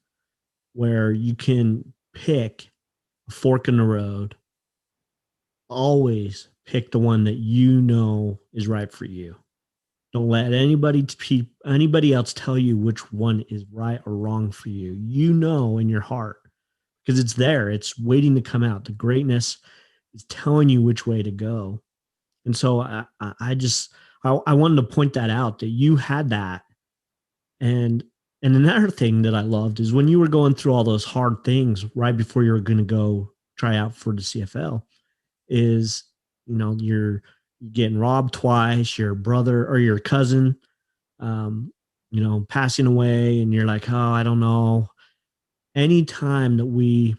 where you can pick a fork in the road, always pick the one that is right for you. Don't let anybody else tell you which one is right or wrong for you. In your heart, because it's there. It's waiting to come out. The greatness is telling you which way to go. And so I wanted to point that out, that you had that. And another thing that I loved is when you were going through all those hard things right before you were going to go try out for the CFL, is, you're getting robbed twice, your brother or your cousin, passing away, and you're like, oh, I don't know. Anytime that we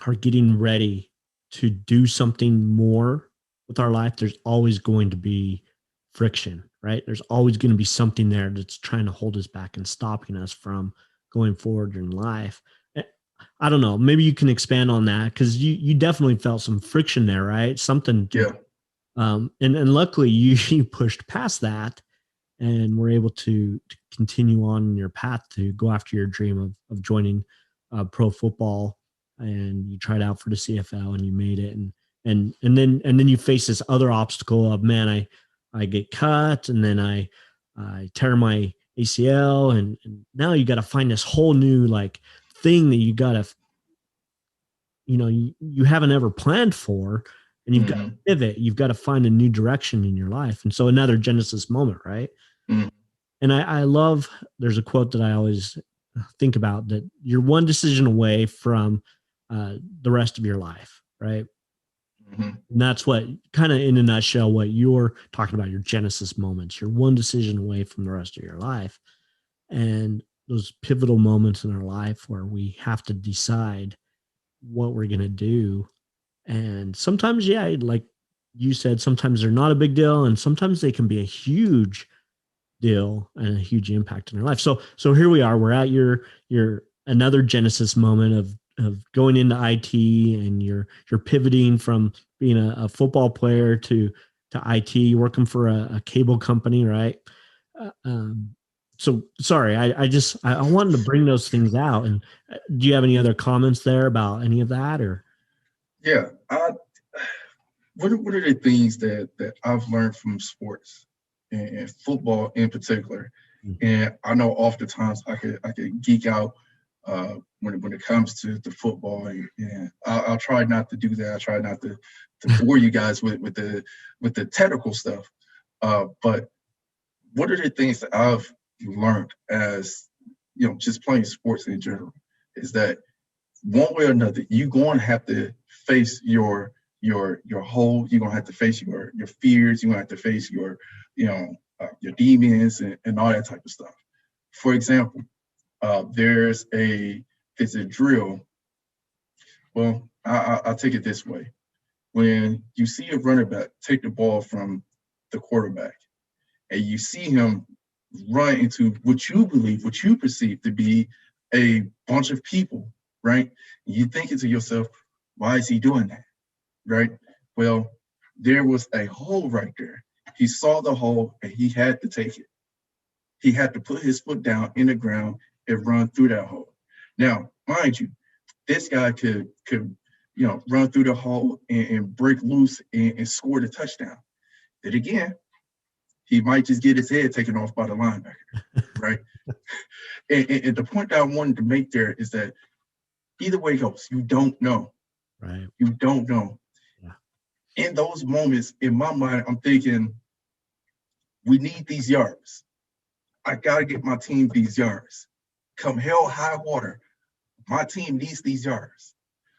are getting ready to do something more with our life, there's always going to be friction, right? There's always going to be something there that's trying to hold us back and stopping us from going forward in life. I don't know. Maybe you can expand on that, because you definitely felt some friction there, right? Something. Yeah. And luckily you pushed past that and were able to continue on your path to go after your dream of joining pro football. And you tried out for the CFL and you made it. And then you face this other obstacle of, man, I get cut, and then I tear my ACL, and now you got to find this whole new thing that you got to, you haven't ever planned for, and you've got to pivot. You've got to find a new direction in your life. And so another Genesis moment, right? And I love, there's a quote that I always think about, that you're one decision away from the rest of your life, right? And that's what, kind of in a nutshell, what you're talking about, your Genesis moments. You're one decision away from the rest of your life. And those pivotal moments in our life where we have to decide what we're going to do. And sometimes, yeah, like you said, sometimes they're not a big deal, and sometimes they can be a huge deal and a huge impact in our life. So here we are. We're at your another Genesis moment of going into IT, and you're pivoting from being a football player to IT, working for a cable company, right? So sorry, I wanted to bring those things out. And do you have any other comments there about any of that, or? Yeah, what are the things that I've learned from sports and football in particular? And I know oftentimes I could geek out when it comes to football, and I'll try not to do that. I try not to bore you guys with the technical stuff. But what are the things that I've learned as just playing sports in general is that one way or another you're going to have to face your whole. You're going to have to face your fears. You're going to have to face your demons and all that type of stuff. For example, there's a drill. Well, I'll take it this way. When you see a running back take the ball from the quarterback and you see him run into what you perceive to be a bunch of people, right? You thinking to yourself, why is he doing that? Right? Well, there was a hole right there. He saw the hole and he had to take it. He had to put his foot down in the ground and run through that hole. Now, mind you, this guy could run through the hole and break loose and score the touchdown. Then again, he might just get his head taken off by the linebacker, right? and the point that I wanted to make there is that either way it goes, you don't know. Right. You don't know. Yeah. In those moments, in my mind, I'm thinking, we need these yards. I got to get my team these yards. Come hell, high water, my team needs these yards.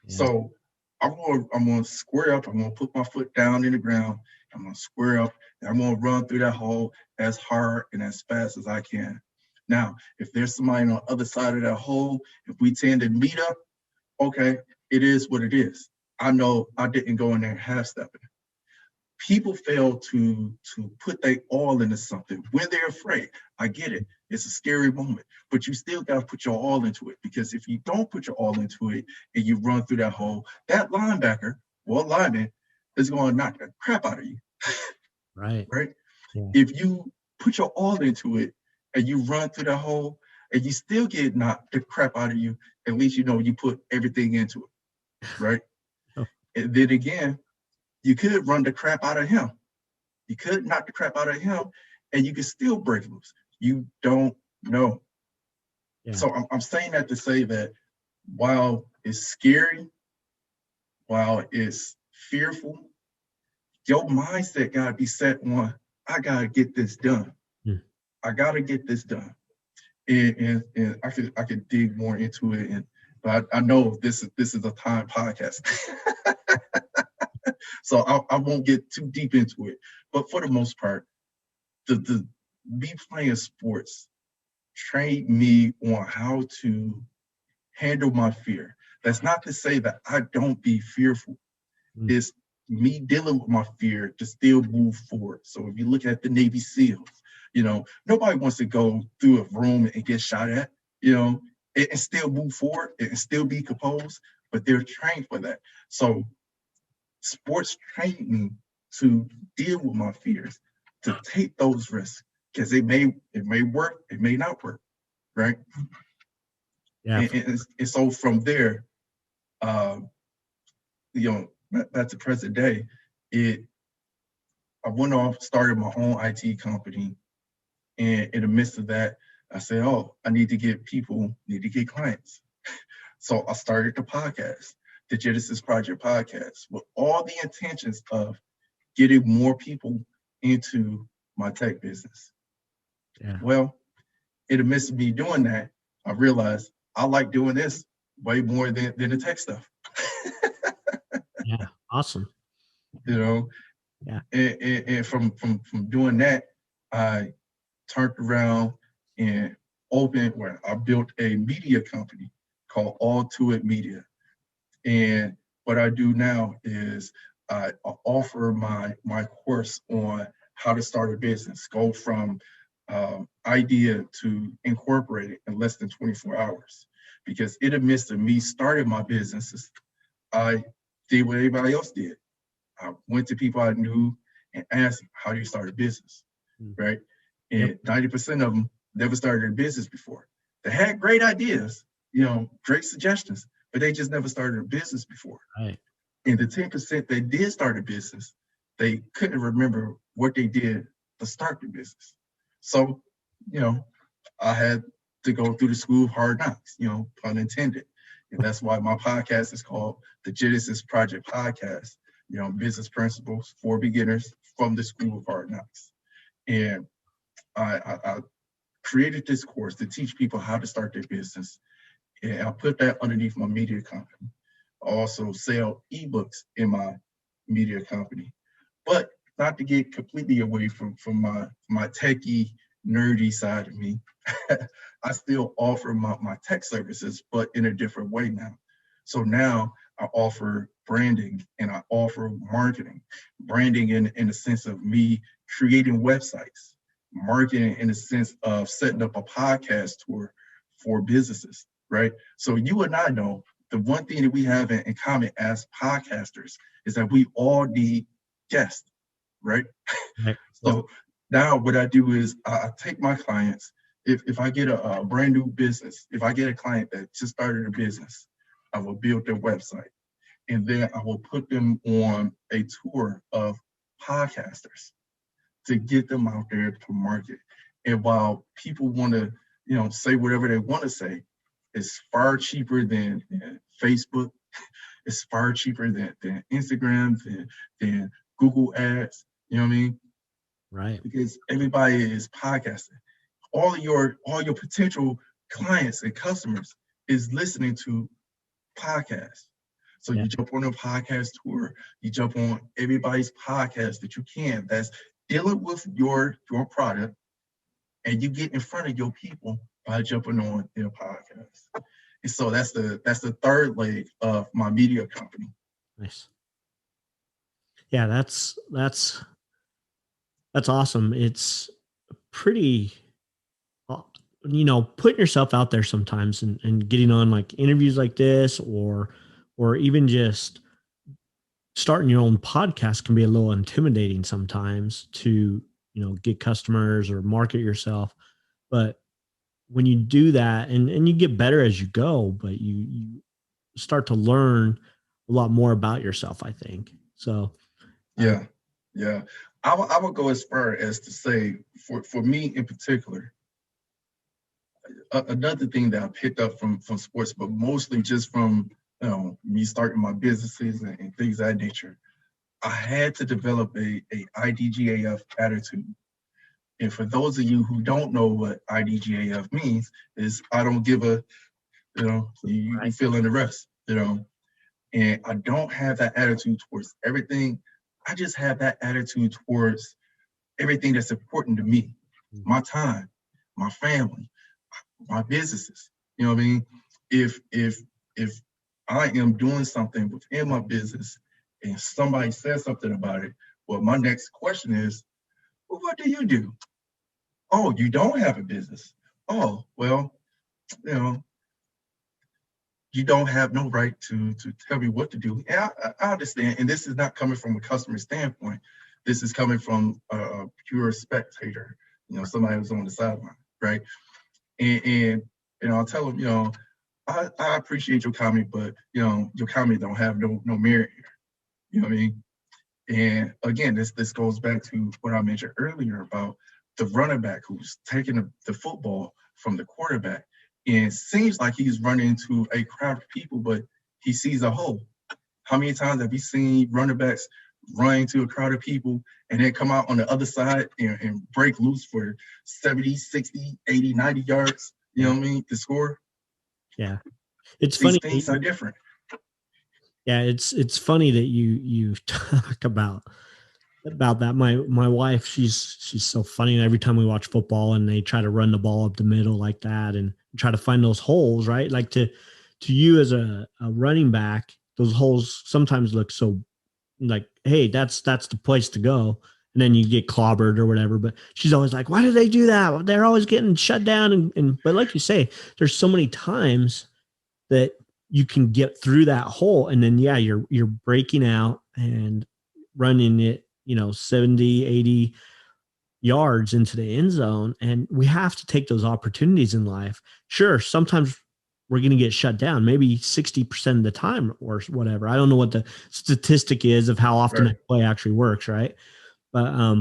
Yeah. So I'm going to square up. I'm going to put my foot down in the ground. I'm going to square up. And I'm going to run through that hole as hard and as fast as I can. Now, if there's somebody on the other side of that hole, if we tend to meet up, okay, it is what it is. I know I didn't go in there half-stepping. People fail to put their all into something when they're afraid. I get it. It's a scary moment, but you still got to put your all into it, because if you don't put your all into it and you run through that hole, that linebacker or lineman is going to knock the crap out of you. Right. Right. Yeah. If you put your all into it and you run through that hole and you still get knocked the crap out of you, at least you put everything into it. Right. Oh. And then again, you could run the crap out of him. You could knock the crap out of him and you could still break loose. You don't know. Yeah. So I'm saying that to say that while it's scary, while it's fearful, your mindset got to be set on, I got to get this done. I got to get this done. And I could dig more into it. But I know this is a time podcast. So I won't get too deep into it. But for the most part, the me playing sports trained me on how to handle my fear. That's not to say that I don't be fearful. It's me dealing with my fear to still move forward. So if you look at the Navy SEALs, nobody wants to go through a room and get shot at, and still move forward and still be composed, but they're trained for that. So sports trained me to deal with my fears, to take those risks, because it may work, it may not work, right? Yeah. And so from there, back to present day, I went off, started my own IT company, and in the midst of that, I said, I need to get clients. So I started the podcast, the Genesis Project podcast, with all the intentions of getting more people into my tech business. Yeah. Well, in the midst of me doing that, I realized I like doing this way more than the tech stuff. Yeah, awesome. Yeah. And from doing that, I turned around and I built a media company called All To It Media. And what I do now is I offer my course on how to start a business, go from idea to incorporate it in less than 24 hours. Because in the midst of me starting my businesses, I did what everybody else did. I went to people I knew and asked, how do you start a business, right? And 90% of them never started a business before. They had great ideas, great suggestions, but they just never started a business before. Right. And the 10% that did start a business, they couldn't remember what they did to start the business. So, I had to go through the school of hard knocks, pun intended. And that's why my podcast is called the Genesis Project Podcast, business principles for beginners from the school of hard knocks. And I created this course to teach people how to start their business. And I put that underneath my media company. I also sell ebooks in my media company, but not to get completely away from my techie, nerdy side of me. I still offer my tech services, but in a different way now. So now I offer branding and I offer marketing. Branding in the sense of me creating websites, marketing in the sense of setting up a podcast tour for businesses, right? So you and I know the one thing that we have in common as podcasters is that we all need guests, right? Right. So now what I do is I take my clients, if I get a brand new business, if I get a client that just started a business, I will build their website. And then I will put them on a tour of podcasters to get them out there to market. And while people want to, say whatever they want to say, it's far cheaper than Facebook. It's far cheaper than Instagram, than Google ads. You know what I mean? Right. Because everybody is podcasting. All your potential clients and customers is listening to podcasts. So you jump on a podcast tour, you jump on everybody's podcast that you can that's dealing with your product, and you get in front of your people by jumping on their podcast. And so that's the third leg of my media company. Nice. Yeah, that's awesome. It's pretty, putting yourself out there sometimes and getting on like interviews like this, or even just starting your own podcast can be a little intimidating sometimes to, get customers or market yourself. But when you do that and you get better as you go, but you start to learn a lot more about yourself, I think. So, yeah. I would go as far as to say, for me in particular, another thing that I picked up from sports, but mostly just from me starting my businesses and things of that nature, I had to develop a IDGAF attitude. And for those of you who don't know what IDGAF means, is I don't give a, you fill in the rest, and I don't have that attitude towards everything. I just have that attitude towards everything that's important to me, my time, my family, my businesses. You know what I mean? If I am doing something within my business and somebody says something about it, well, my next question is, well, what do you do? Oh, you don't have a business. Oh, well, you don't have no right to tell me what to do. And I understand, and this is not coming from a customer standpoint. This is coming from a pure spectator, somebody who's on the sideline, right? And I'll tell them, I appreciate your comment, but your comment don't have no merit here. You know what I mean? And again, this goes back to what I mentioned earlier about the running back who's taking the football from the quarterback. And it seems like he's running into a crowd of people, but he sees a hole. How many times have you seen running backs run into a crowd of people and then come out on the other side and break loose for 70, 60, 80, 90 yards, you know what I mean, to score? Yeah. It's These funny. things are different. Yeah, it's funny that you talk about that. My wife, she's so funny. Every time we watch football and they try to run the ball up the middle like that and try to find those holes, right? Like to you as a running back, those holes sometimes look so like, hey, that's the place to go. And then you get clobbered or whatever. But she's always like, why do they do that? They're always getting shut down. But like you say, there's so many times that you can get through that hole. And then, you're breaking out and running it, 70, 80 yards into the end zone. And we have to take those opportunities in life. Sure. Sometimes we're going to get shut down maybe 60% of the time or whatever. I don't know what the statistic is of how often Right. a play actually works, right? But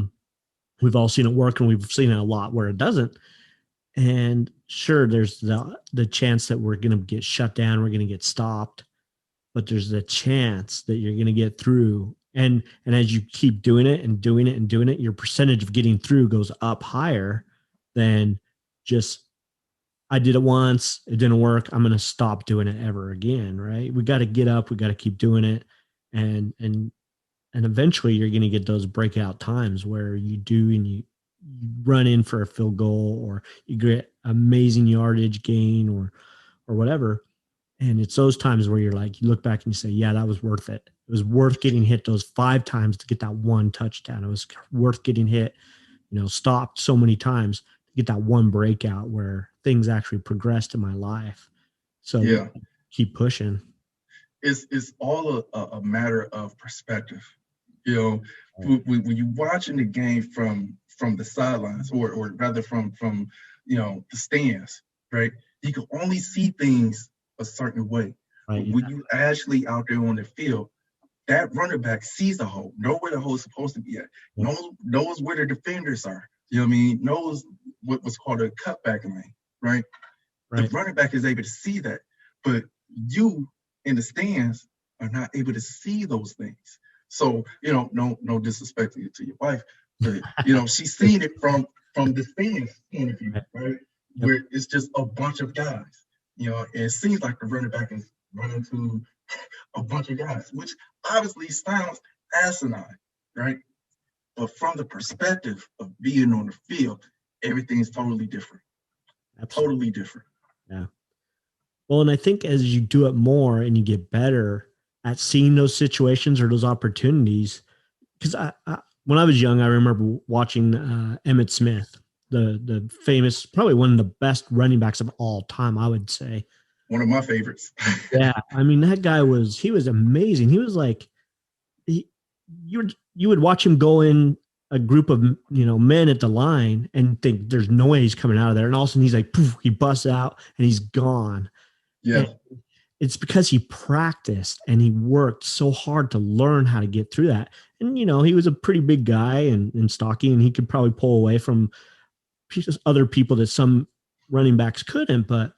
we've all seen it work, and we've seen it a lot where it doesn't. And sure, there's the chance that we're going to get shut down, we're going to get stopped, but there's the chance that you're going to get through. And as you keep doing it and doing it and doing it, your percentage of getting through goes up higher than just, I did it once, it didn't work, I'm going to stop doing it ever again, right? We got to get up, we got to keep doing it. And eventually you're going to get those breakout times where you do, and you run in for a field goal, or you get amazing yardage gain, or whatever. And it's those times where you're like, you look back and you say, yeah, that was worth it. It was worth getting hit those 5 times to get that one touchdown. It was worth getting hit, stopped so many times to get that one breakout where things actually progressed in my life. So Yeah. keep pushing. It's all a matter of perspective. When you're watching the game from the sidelines, or rather from the stands, right? You can only see things a certain way. Right. When you actually out there on the field, that running back sees the hole, know where the hole is supposed to be at, knows where the defenders are. You know what I mean? Knows what was called a cutback lane, right? The running back is able to see that, but you in the stands are not able to see those things. So, no disrespect to your wife, but she's seen it from the stands point of view, right? Where it's just a bunch of guys, and it seems like the running back is running to a bunch of guys, which obviously sounds asinine, right? But from the perspective of being on the field, everything's totally different. Absolutely. Totally different. Yeah. Well, and I think as you do it more and you get better at seeing those situations or those opportunities, because when I was young, I remember watching Emmitt Smith, the famous, probably one of the best running backs of all time, I would say. One of my favorites. Yeah, I mean, that guy was amazing. He was like, you would watch him go in a group of men at the line and think there's no way he's coming out of there, and all of a sudden he's like, poof, he busts out and he's gone. Yeah. And it's because he practiced and he worked so hard to learn how to get through that. And, he was a pretty big guy and stocky, and he could probably pull away from other people that some running backs couldn't. But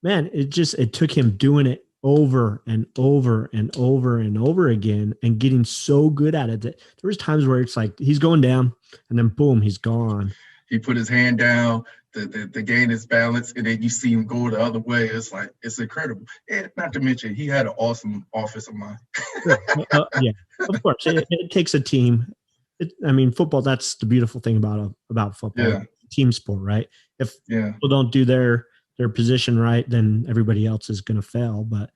man, it took him doing it over and over and over and over again and getting so good at it that there was times where it's like he's going down and then boom, he's gone. He put his hand down, the gain his balance, and then you see him go the other way. It's like, it's incredible. And not to mention, he had an awesome offensive mind. Yeah, of course. It takes a team. Football, that's the beautiful thing about football. Yeah. Team sport, right? If people don't do their position right, then everybody else is going to fail. But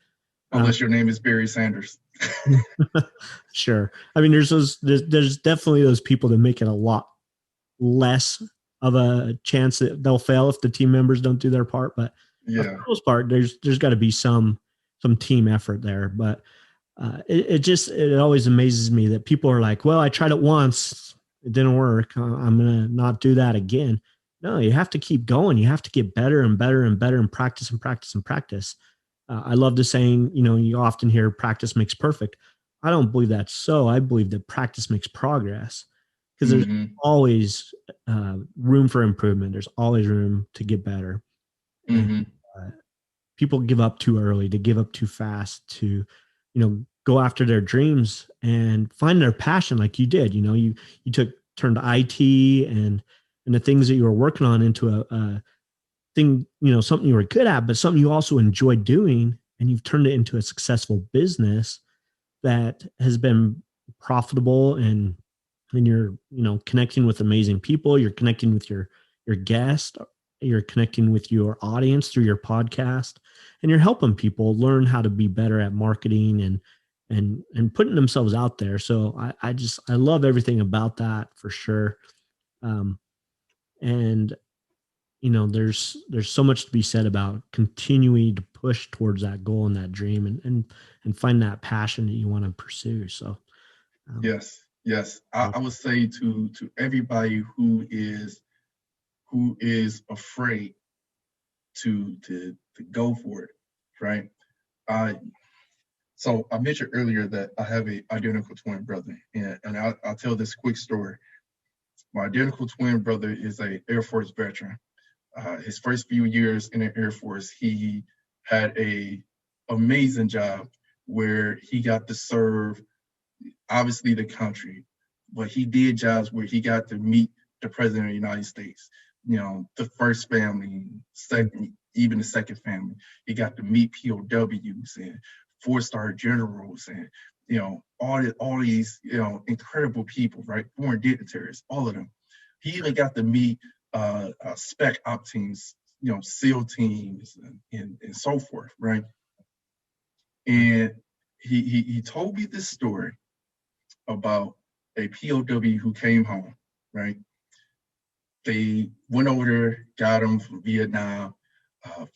unless your name is Barry Sanders. Sure. There's definitely those people that make it a lot less of a chance that they'll fail if the team members don't do their part. But for the most part, there's got to be some team effort there. But it always amazes me that people are like, well, I tried it once, it didn't work, I'm going to not do that again. No, you have to keep going. You have to get better and better and better and practice and practice and practice. I love the saying, you often hear practice makes perfect. I don't believe that's so. I believe that practice makes progress, because there's always room for improvement. There's always room to get better. And, people give up too early, to give up too fast, to, go after their dreams and find their passion like you did. You turned IT and the things that you were working on into a thing, something you were good at, but something you also enjoyed doing, and you've turned it into a successful business that has been profitable, and you're, connecting with amazing people. You're connecting with your guest, you're connecting with your audience through your podcast, and you're helping people learn how to be better at marketing and putting themselves out there. So I love everything about that, for sure. And there's so much to be said about continuing to push towards that goal and that dream, and find that passion that you want to pursue. So yes. I would say to everybody who is afraid to to go for it, right? So I mentioned earlier that I have an identical twin brother, and I'll tell this quick story. My identical twin brother is a Air Force veteran. His first few years in the Air Force, he had a amazing job where he got to serve, obviously, the country, but he did jobs where he got to meet the President of the United States, the first family, second, even the second family. He got to meet POWs and four-star generals and, all these, incredible people, right? Foreign dignitaries, all of them. He even got to meet spec op teams, SEAL teams and so forth, right? And he told me this story about a POW who came home, right? They went over there, got him from Vietnam,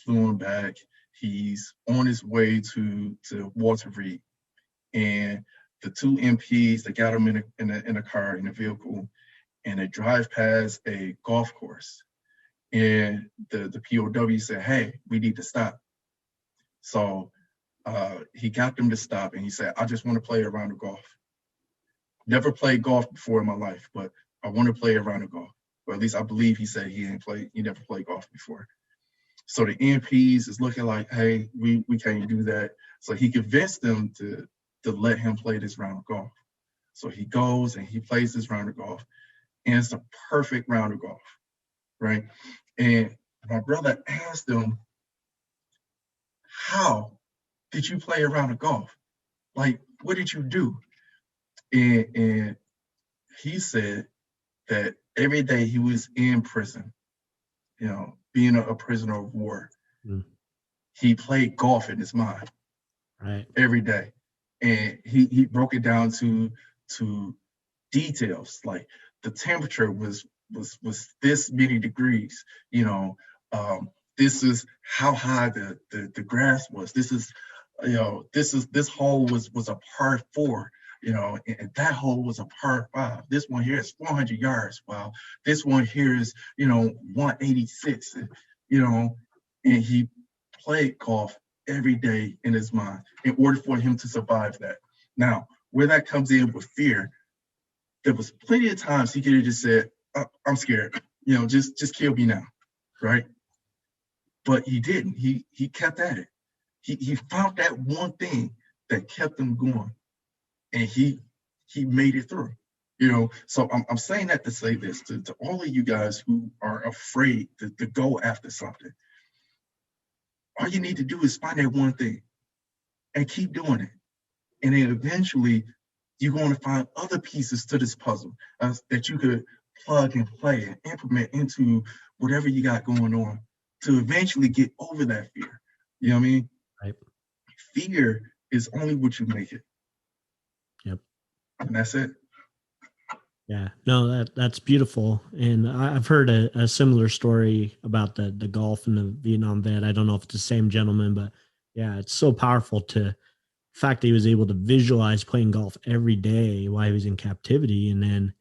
flew him back. He's on his way to Walter Reed, and the two MPs, they got him in a car, in a vehicle, and they drive past a golf course. And the POW said, "Hey, we need to stop." So he got them to stop, and he said, "I just want to play a round of golf. Never played golf before in my life, but I want to play a round of golf." Or at least I believe he said he never played golf before. So the MPs is looking like, "Hey, we can't do that." So he convinced them to let him play this round of golf. So he goes and he plays this round of golf, and it's a perfect round of golf, right? And my brother asked him, "How did you play a round of golf? Like, what did you do?" And he said that every day he was in prison, being a prisoner of war, he played golf in his mind, right, every day. And he broke it down to details, like the temperature was this many degrees, this is how high the grass was. This hole was a par 4, and that hole was a par 5. This one here is 400 yards. Wow. This one here is, 186, and he played golf every day in his mind in order for him to survive that. Now, where that comes in with fear, there was plenty of times he could have just said, "I'm scared, just kill me now," right? But he didn't. He kept at it. He found that one thing that kept him going, and he made it through. So I'm saying that to say this to all of you guys who are afraid to go after something. All you need to do is find that one thing and keep doing it. And then eventually you're going to find other pieces to this puzzle that you could plug and play and implement into whatever you got going on to eventually get over that fear. You know what I mean? Right. Fear is only what you make it. Yep. And that's it. Yeah, no, that's beautiful. And I've heard a similar story about the golf and the Vietnam vet. I don't know if it's the same gentleman, but yeah, it's so powerful the fact that he was able to visualize playing golf every day while he was in captivity. And then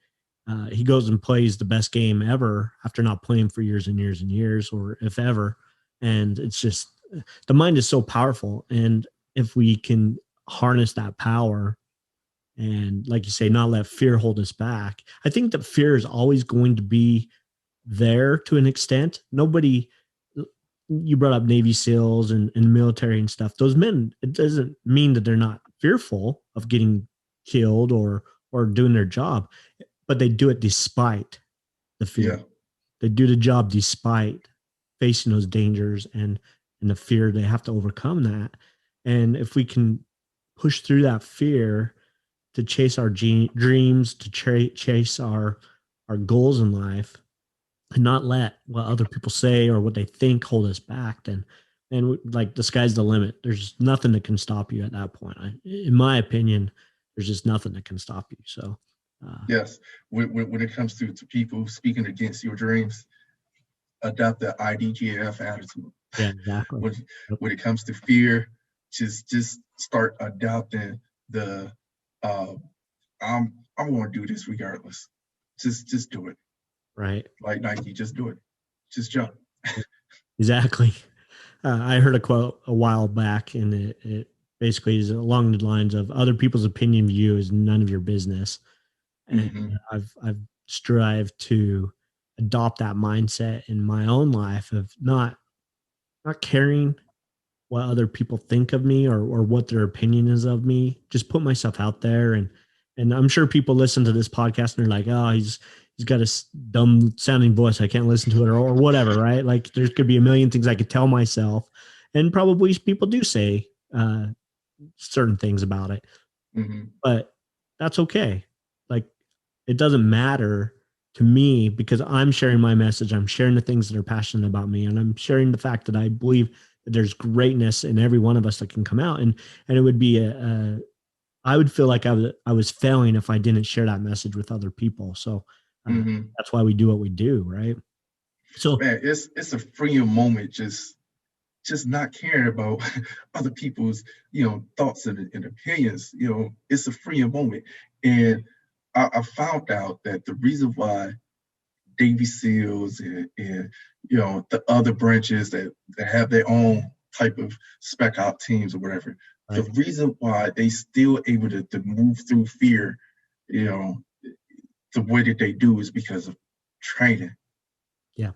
he goes and plays the best game ever after not playing for years and years and years, or if ever. And it's just, the mind is so powerful. And if we can harness that power, and like you say, not let fear hold us back. I think that fear is always going to be there to an extent. You brought up Navy SEALs and military and stuff. Those men, it doesn't mean that they're not fearful of getting killed or doing their job, but they do it despite the fear. Yeah. They do the job despite facing those dangers and the fear. They have to overcome that. And if we can push through that fear to chase our dreams, to chase our goals in life, and not let what other people say or what they think hold us back, then like the sky's the limit. There's nothing that can stop you at that point. In my opinion, there's just nothing that can stop you. So yes, when it comes to people speaking against your dreams, adopt the IDGF attitude. Yeah, exactly. When it comes to fear, just start adopting the I'm going to do this regardless. Just do it. Right. Like Nike, just do it. Just jump. Exactly. I heard a quote a while back, and it basically is along the lines of other people's opinion of you is none of your business. And Hmm. I've strived to adopt that mindset in my own life of not caring what other people think of me or what their opinion is of me. Just put myself out there, and I'm sure people listen to this podcast and they're like, oh, he's got a dumb sounding voice. I can't listen to it or whatever, right? Like there could be a million things I could tell myself, and probably people do say certain things about it, Hmm. but that's okay. Like it doesn't matter to me because I'm sharing my message. I'm sharing the things that are passionate about me, and I'm sharing the fact that I believe that there's greatness in every one of us that can come out. And it would be I would feel like I was failing if I didn't share that message with other people. So Hmm. that's why we do what we do, right? So Man, it's a freeing moment just not caring about other people's thoughts and opinions. It's a freeing moment. And I found out that the reason why Navy SEALs and the other branches that have their own type of spec op teams or whatever, the right, reason why they still able to move through fear, you know, the way that they do is because of training. yeah,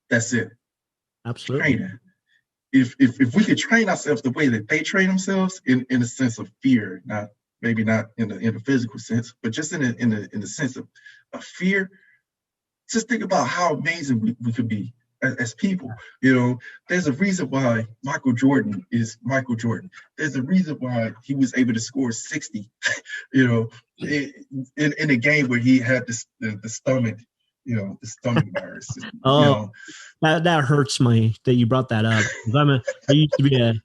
That's it. absolutely, Training. If we could train ourselves the way that they train themselves in a sense of fear, maybe not in a physical sense, but just in the sense of fear, just think about how amazing we could be as people. There's a reason why Michael Jordan is Michael Jordan. There's a reason why he was able to score 60, you know, in a game where he had the stomach, the stomach virus. You oh, know, that hurts me that you brought that up. 'Cause I used to be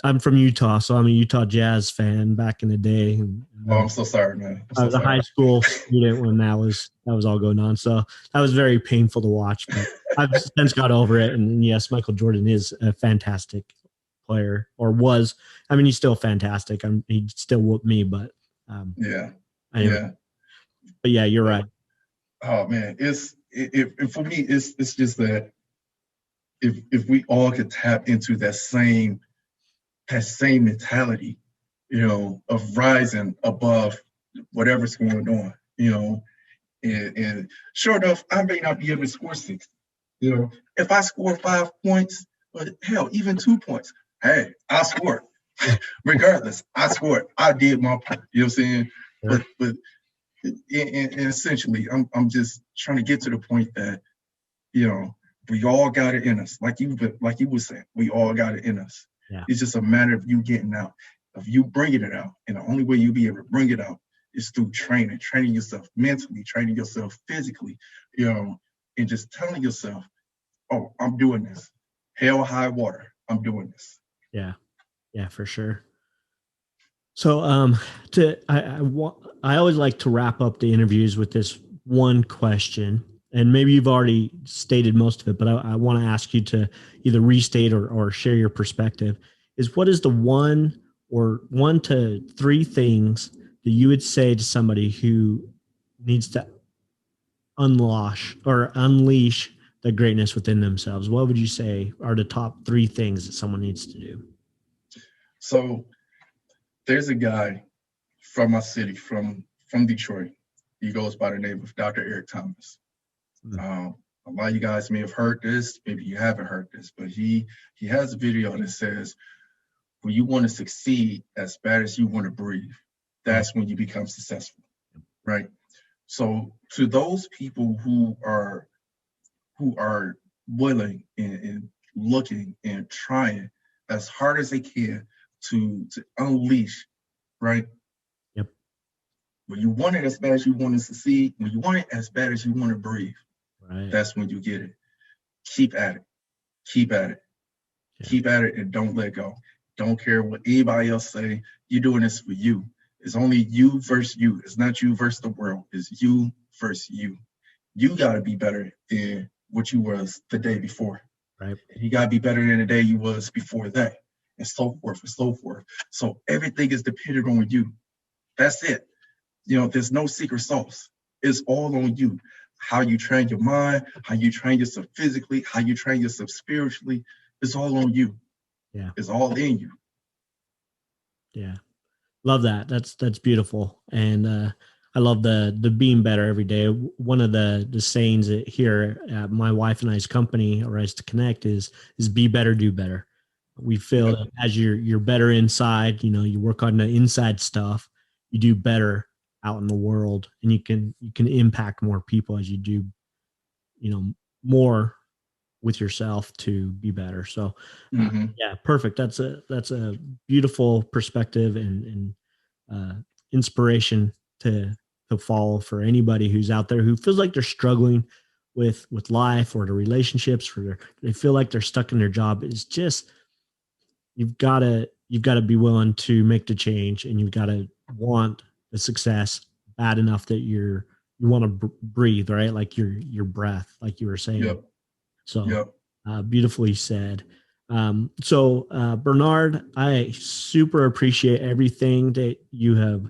I'm from Utah, so I'm a Utah Jazz fan back in the day. And, oh, I'm so sorry, man. I'm I so was a high sorry. school student when that was all going on. So that was very painful to watch, but I've since got over it. And yes, Michael Jordan is a fantastic player, or was. I mean, he's still fantastic. He still whooped me, but Yeah, anyway. yeah. But yeah, you're But right. oh man, for me, it's just that if we all could tap into that same mentality, of rising above whatever's going on, and sure enough, I may not be able to score 60. If I score 5 points, but hell, even 2 points, hey, I scored. Regardless, I scored. I did my part. You know what I'm saying? Sure. But and essentially, I'm just trying to get to the point that you know we all got it in us, like you were saying, we all got it in us. Yeah. It's just a matter of you getting out, of you bringing it out, and the only way you'll be able to bring it out is through training yourself mentally, training yourself physically, and just telling yourself, "Oh, I'm doing this. Hell, high water, I'm doing this." Yeah. Yeah, for sure. So, I always like to wrap up the interviews with this one question, and maybe you've already stated most of it, but I want to ask you to either restate or share your perspective. Is what is the one to three things that you would say to somebody who needs to unleash the greatness within themselves? What would you say are the top three things that someone needs to do? So there's a guy from my city, from Detroit. He goes by the name of Dr. Eric Thomas. Mm. A lot of you guys may have heard this, maybe you haven't heard this, but he has a video that says, when you want to succeed as bad as you want to breathe, that's when you become successful, right? So to those people who are willing and looking and trying as hard as they can to unleash, right? Yep. When you want it as bad as you want to succeed, when you want it as bad as you want to breathe, Right. that's when you get it. Keep at it. Keep at it. Yeah. Keep at it and don't let go. Don't care what anybody else say. You're doing this for you. It's only you versus you. It's not you versus the world. It's you versus you. You got to be better than what you was the day before. Right. You got to be better than the day you was before that, and so forth and so forth. So everything is dependent on you. That's it. There's no secret sauce. It's all on you. How you train your mind, how you train yourself physically, how you train yourself spiritually. It's all on you. Yeah. It's all in you. Yeah. Love that. That's beautiful. And I love the being better every day. One of the sayings here at my wife and I's company, or Rise to Connect, is be better, do better. We feel that as you're better inside, you work on the inside stuff, you do better out in the world, and you can impact more people as you do, more with yourself to be better. So yeah, perfect. That's a beautiful perspective and inspiration to follow for anybody who's out there who feels like they're struggling with life or the relationships, or they feel like they're stuck in their job. It's just, you've got to be willing to make the change, and you've got to want the success bad enough that you want to breathe, right? Like your breath, like you were saying. Yep. So Yep. Beautifully said. So Bernard, I super appreciate everything that you have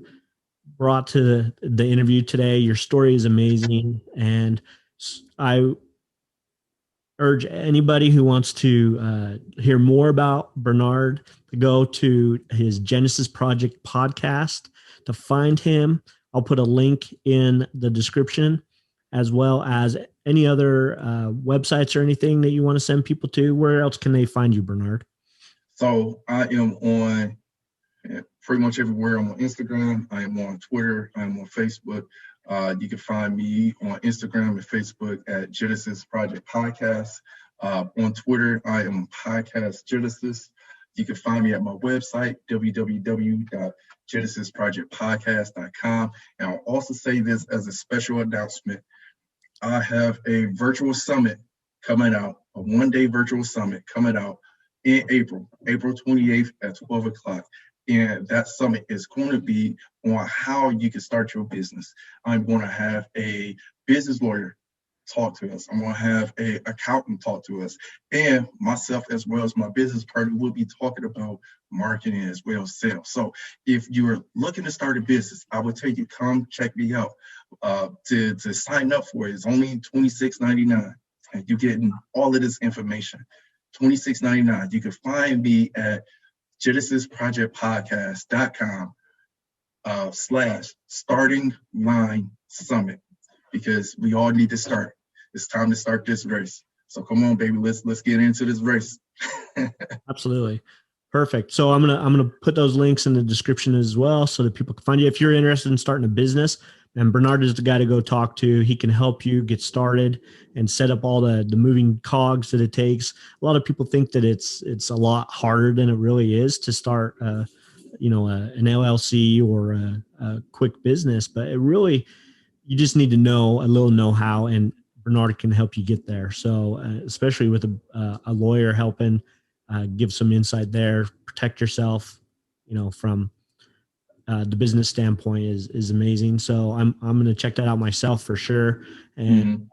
brought to the interview today. Your story is amazing, and I urge anybody who wants to hear more about Bernard to go to his Genesis Project podcast to find him. I'll put a link in the description, as well as any other websites or anything that you want to send people to. Where else can they find you, Bernard? So I am on pretty much everywhere. I'm on Instagram. I am on Twitter. I am on Facebook. You can find me on Instagram and Facebook at Genesis Project Podcast. On Twitter, I am Podcast Genesis. You can find me at my website, www.genesisprojectpodcast.com. And I'll also say this as a special announcement. I have a virtual summit coming out, a one-day virtual summit coming out in April 28th at 12 o'clock. And that summit is going to be on how you can start your business. I'm going to have a business lawyer talk to us. I'm going to have an accountant talk to us. And myself, as well as my business partner, will be talking about marketing as well as sales. So if you're looking to start a business, I would tell you, come check me out. To sign up for it, it's only $26.99. And you're getting all of this information. $26.99. You can find me at genesisprojectpodcast.com /starting line summit, because we all need to start. It's time to start this race. So come on, baby, let's get into this race. Absolutely. Perfect. So I'm gonna put those links in the description as well, so that people can find you. If you're interested in starting a business, and Bernard is the guy to go talk to. He can help you get started and set up all the moving cogs that it takes. A lot of people think that it's a lot harder than it really is to start, an LLC or a quick business. But it really, you just need to know a little know-how, and Bernard can help you get there. So especially with a lawyer helping, give some insight there, protect yourself, from the business standpoint is amazing. So I'm going to check that out myself for sure. And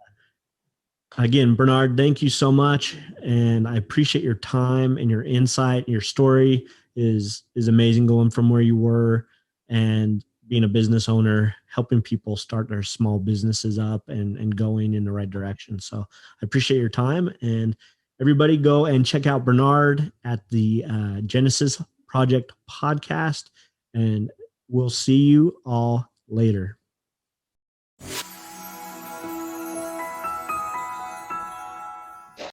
again, Bernard, thank you so much. And I appreciate your time and your insight. Your story is amazing, going from where you were and being a business owner, helping people start their small businesses up and going in the right direction. So I appreciate your time, and everybody go and check out Bernard at the Genesis Project Podcast, and we'll see you all later.